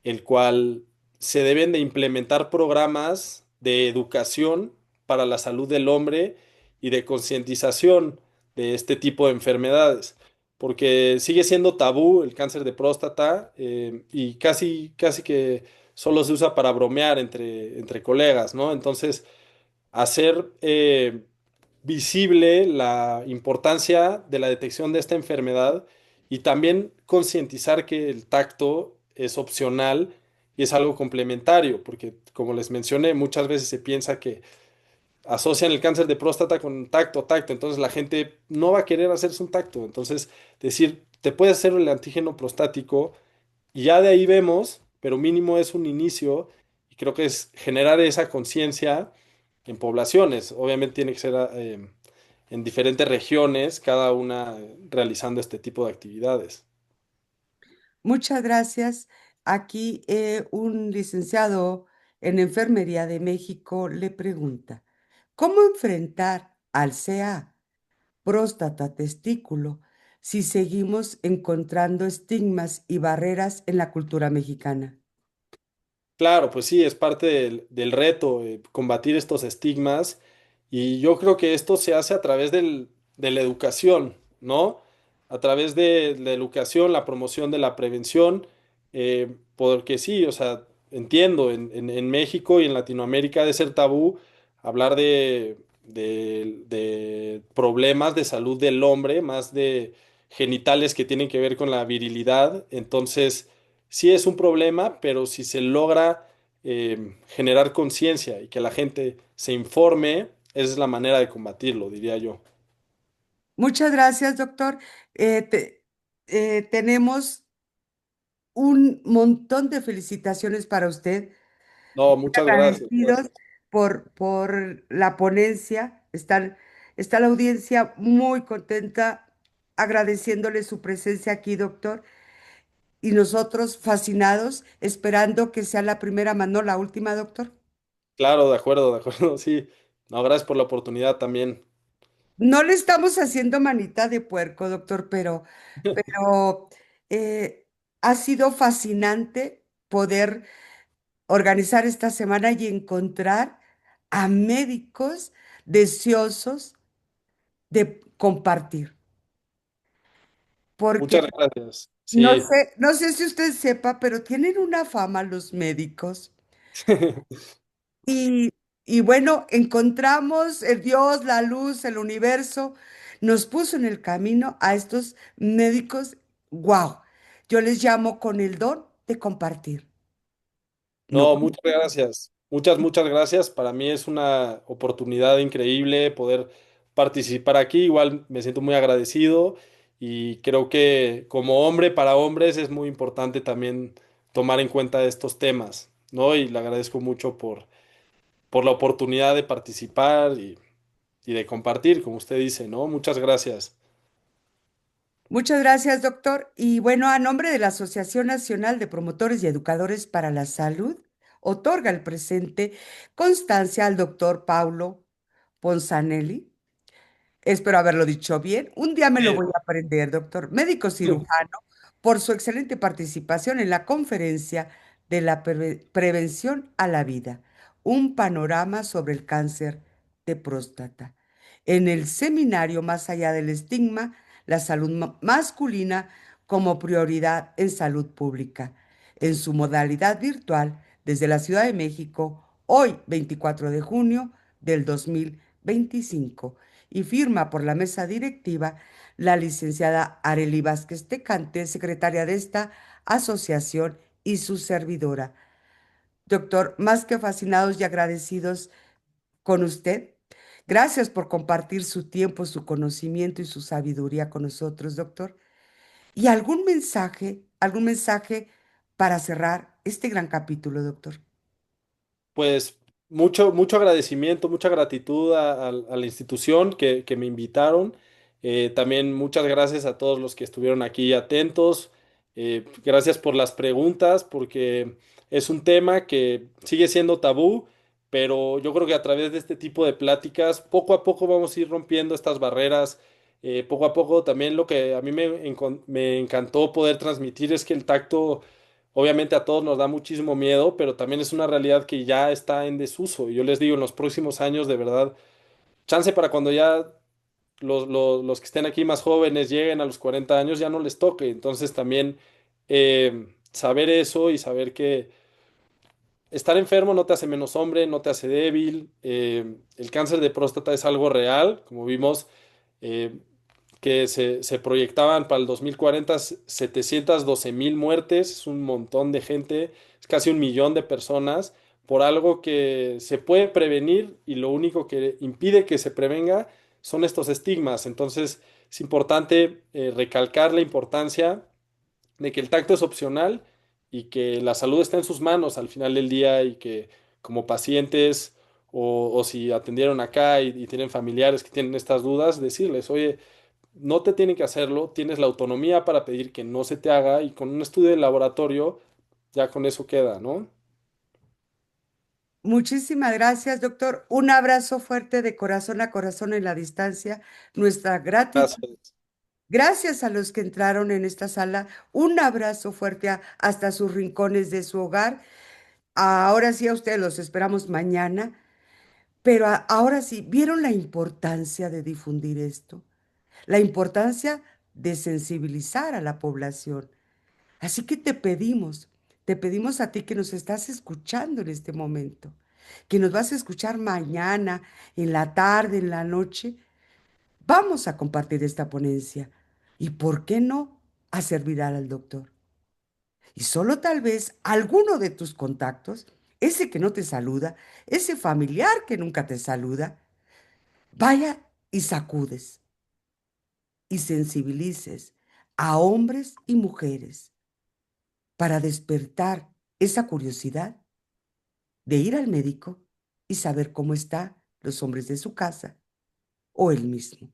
el cual se deben de implementar programas de educación para la salud del hombre y de concientización de este tipo de enfermedades, porque sigue siendo tabú el cáncer de próstata, y casi que solo se usa para bromear entre colegas, ¿no? Entonces, hacer visible la importancia de la detección de esta enfermedad y también concientizar que el tacto es opcional y es algo complementario, porque como les mencioné, muchas veces se piensa que asocian el cáncer de próstata con tacto, tacto, entonces la gente no va a querer hacerse un tacto, entonces decir, te puedes hacer el antígeno prostático y ya de ahí vemos, pero mínimo es un inicio y creo que es generar esa conciencia en poblaciones. Obviamente tiene que ser en diferentes regiones, cada una realizando este tipo de actividades. Muchas gracias. Aquí un licenciado en Enfermería de México le pregunta, ¿cómo enfrentar al CA, próstata, testículo, si seguimos encontrando estigmas y barreras en la cultura mexicana? Claro, pues sí, es parte del reto, combatir estos estigmas y yo creo que esto se hace a través de la educación, ¿no? A través de la educación, la promoción de la prevención, porque sí, o sea, entiendo, en México y en Latinoamérica ha de ser tabú hablar de problemas de salud del hombre, más de genitales que tienen que ver con la virilidad, entonces sí es un problema, pero si se logra generar conciencia y que la gente se informe, esa es la manera de combatirlo, diría yo. Muchas gracias, doctor. Tenemos un montón de felicitaciones para usted. No, muchas gracias, Agradecidos gracias. por la ponencia. Está la audiencia muy contenta agradeciéndole su presencia aquí, doctor. Y nosotros fascinados, esperando que sea la primera, más no la última, doctor. Claro, de acuerdo, sí. No, gracias por la oportunidad también. No le estamos haciendo manita de puerco, doctor, pero ha sido fascinante poder organizar esta semana y encontrar a médicos deseosos de compartir. Porque Muchas gracias. no Sí. sé, no sé si usted sepa, pero tienen una fama los médicos. Y, y bueno, encontramos el Dios, la luz, el universo, nos puso en el camino a estos médicos. ¡Wow! Yo les llamo con el don de compartir. No No, con... muchas gracias. Muchas gracias. Para mí es una oportunidad increíble poder participar aquí. Igual me siento muy agradecido y creo que como hombre para hombres es muy importante también tomar en cuenta estos temas, ¿no? Y le agradezco mucho por la oportunidad de participar y de compartir, como usted dice, ¿no? Muchas gracias. Muchas gracias, doctor. Y bueno, a nombre de la Asociación Nacional de Promotores y Educadores para la Salud, otorga el presente constancia al doctor Paulo Ponzanelli, Espero haberlo dicho bien. Un día me lo Sí. voy a aprender, doctor. Médico cirujano, por su excelente participación en la conferencia de la prevención a la vida, un panorama sobre el cáncer de próstata. En el seminario Más allá del estigma, la salud masculina como prioridad en salud pública, en su modalidad virtual desde la Ciudad de México, hoy 24 de junio del 2025 y firma por la mesa directiva la licenciada Arely Vázquez Tecante, secretaria de esta asociación y su servidora. Doctor, más que fascinados y agradecidos con usted. Gracias por compartir su tiempo, su conocimiento y su sabiduría con nosotros, doctor. ¿Y algún mensaje para cerrar este gran capítulo, doctor? Pues mucho agradecimiento, mucha gratitud a la institución que me invitaron. También muchas gracias a todos los que estuvieron aquí atentos. Gracias por las preguntas, porque es un tema que sigue siendo tabú, pero yo creo que a través de este tipo de pláticas, poco a poco vamos a ir rompiendo estas barreras. Poco a poco también lo que a mí me encantó poder transmitir es que el tacto obviamente a todos nos da muchísimo miedo, pero también es una realidad que ya está en desuso. Y yo les digo, en los próximos años, de verdad, chance para cuando ya los que estén aquí más jóvenes lleguen a los 40 años, ya no les toque. Entonces también saber eso y saber que estar enfermo no te hace menos hombre, no te hace débil. El cáncer de próstata es algo real, como vimos. eh, que se proyectaban para el 2040 712,000 muertes, es un montón de gente, es casi 1 millón de personas por algo que se puede prevenir y lo único que impide que se prevenga son estos estigmas. Entonces es importante recalcar la importancia de que el tacto es opcional y que la salud está en sus manos al final del día y que como pacientes o si atendieron acá y tienen familiares que tienen estas dudas, decirles, oye, no te tienen que hacerlo, tienes la autonomía para pedir que no se te haga y con un estudio de laboratorio ya con eso queda, ¿no? Muchísimas gracias, doctor. Un abrazo fuerte de corazón a corazón en la distancia. Nuestra gratitud. Gracias. Gracias a los que entraron en esta sala. Un abrazo fuerte hasta sus rincones de su hogar. Ahora sí, a ustedes los esperamos mañana. Pero ahora sí, ¿vieron la importancia de difundir esto? La importancia de sensibilizar a la población. Así que te pedimos a ti que nos estás escuchando en este momento, que nos vas a escuchar mañana, en la tarde, en la noche. Vamos a compartir esta ponencia. ¿Y por qué no a servir al doctor? Y solo tal vez alguno de tus contactos, ese que no te saluda, ese familiar que nunca te saluda, vaya y sacudes y sensibilices a hombres y mujeres para despertar esa curiosidad de ir al médico y saber cómo están los hombres de su casa o él mismo.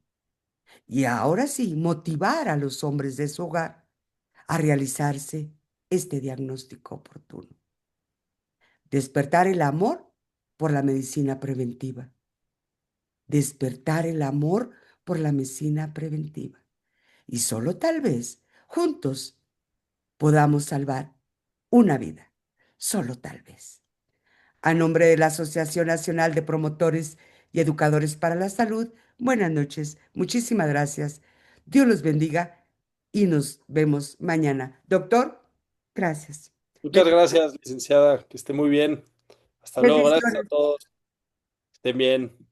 Y ahora sí, motivar a los hombres de su hogar a realizarse este diagnóstico oportuno. Despertar el amor por la medicina preventiva. Despertar el amor por la medicina preventiva. Y solo tal vez juntos podamos salvar una vida. Solo tal vez. A nombre de la Asociación Nacional de Promotores y Educadores para la Salud, buenas noches, muchísimas gracias. Dios los bendiga y nos vemos mañana. Doctor, gracias. Muchas gracias, licenciada, que esté muy bien. Hasta luego, gracias a Bendiciones. todos, estén bien.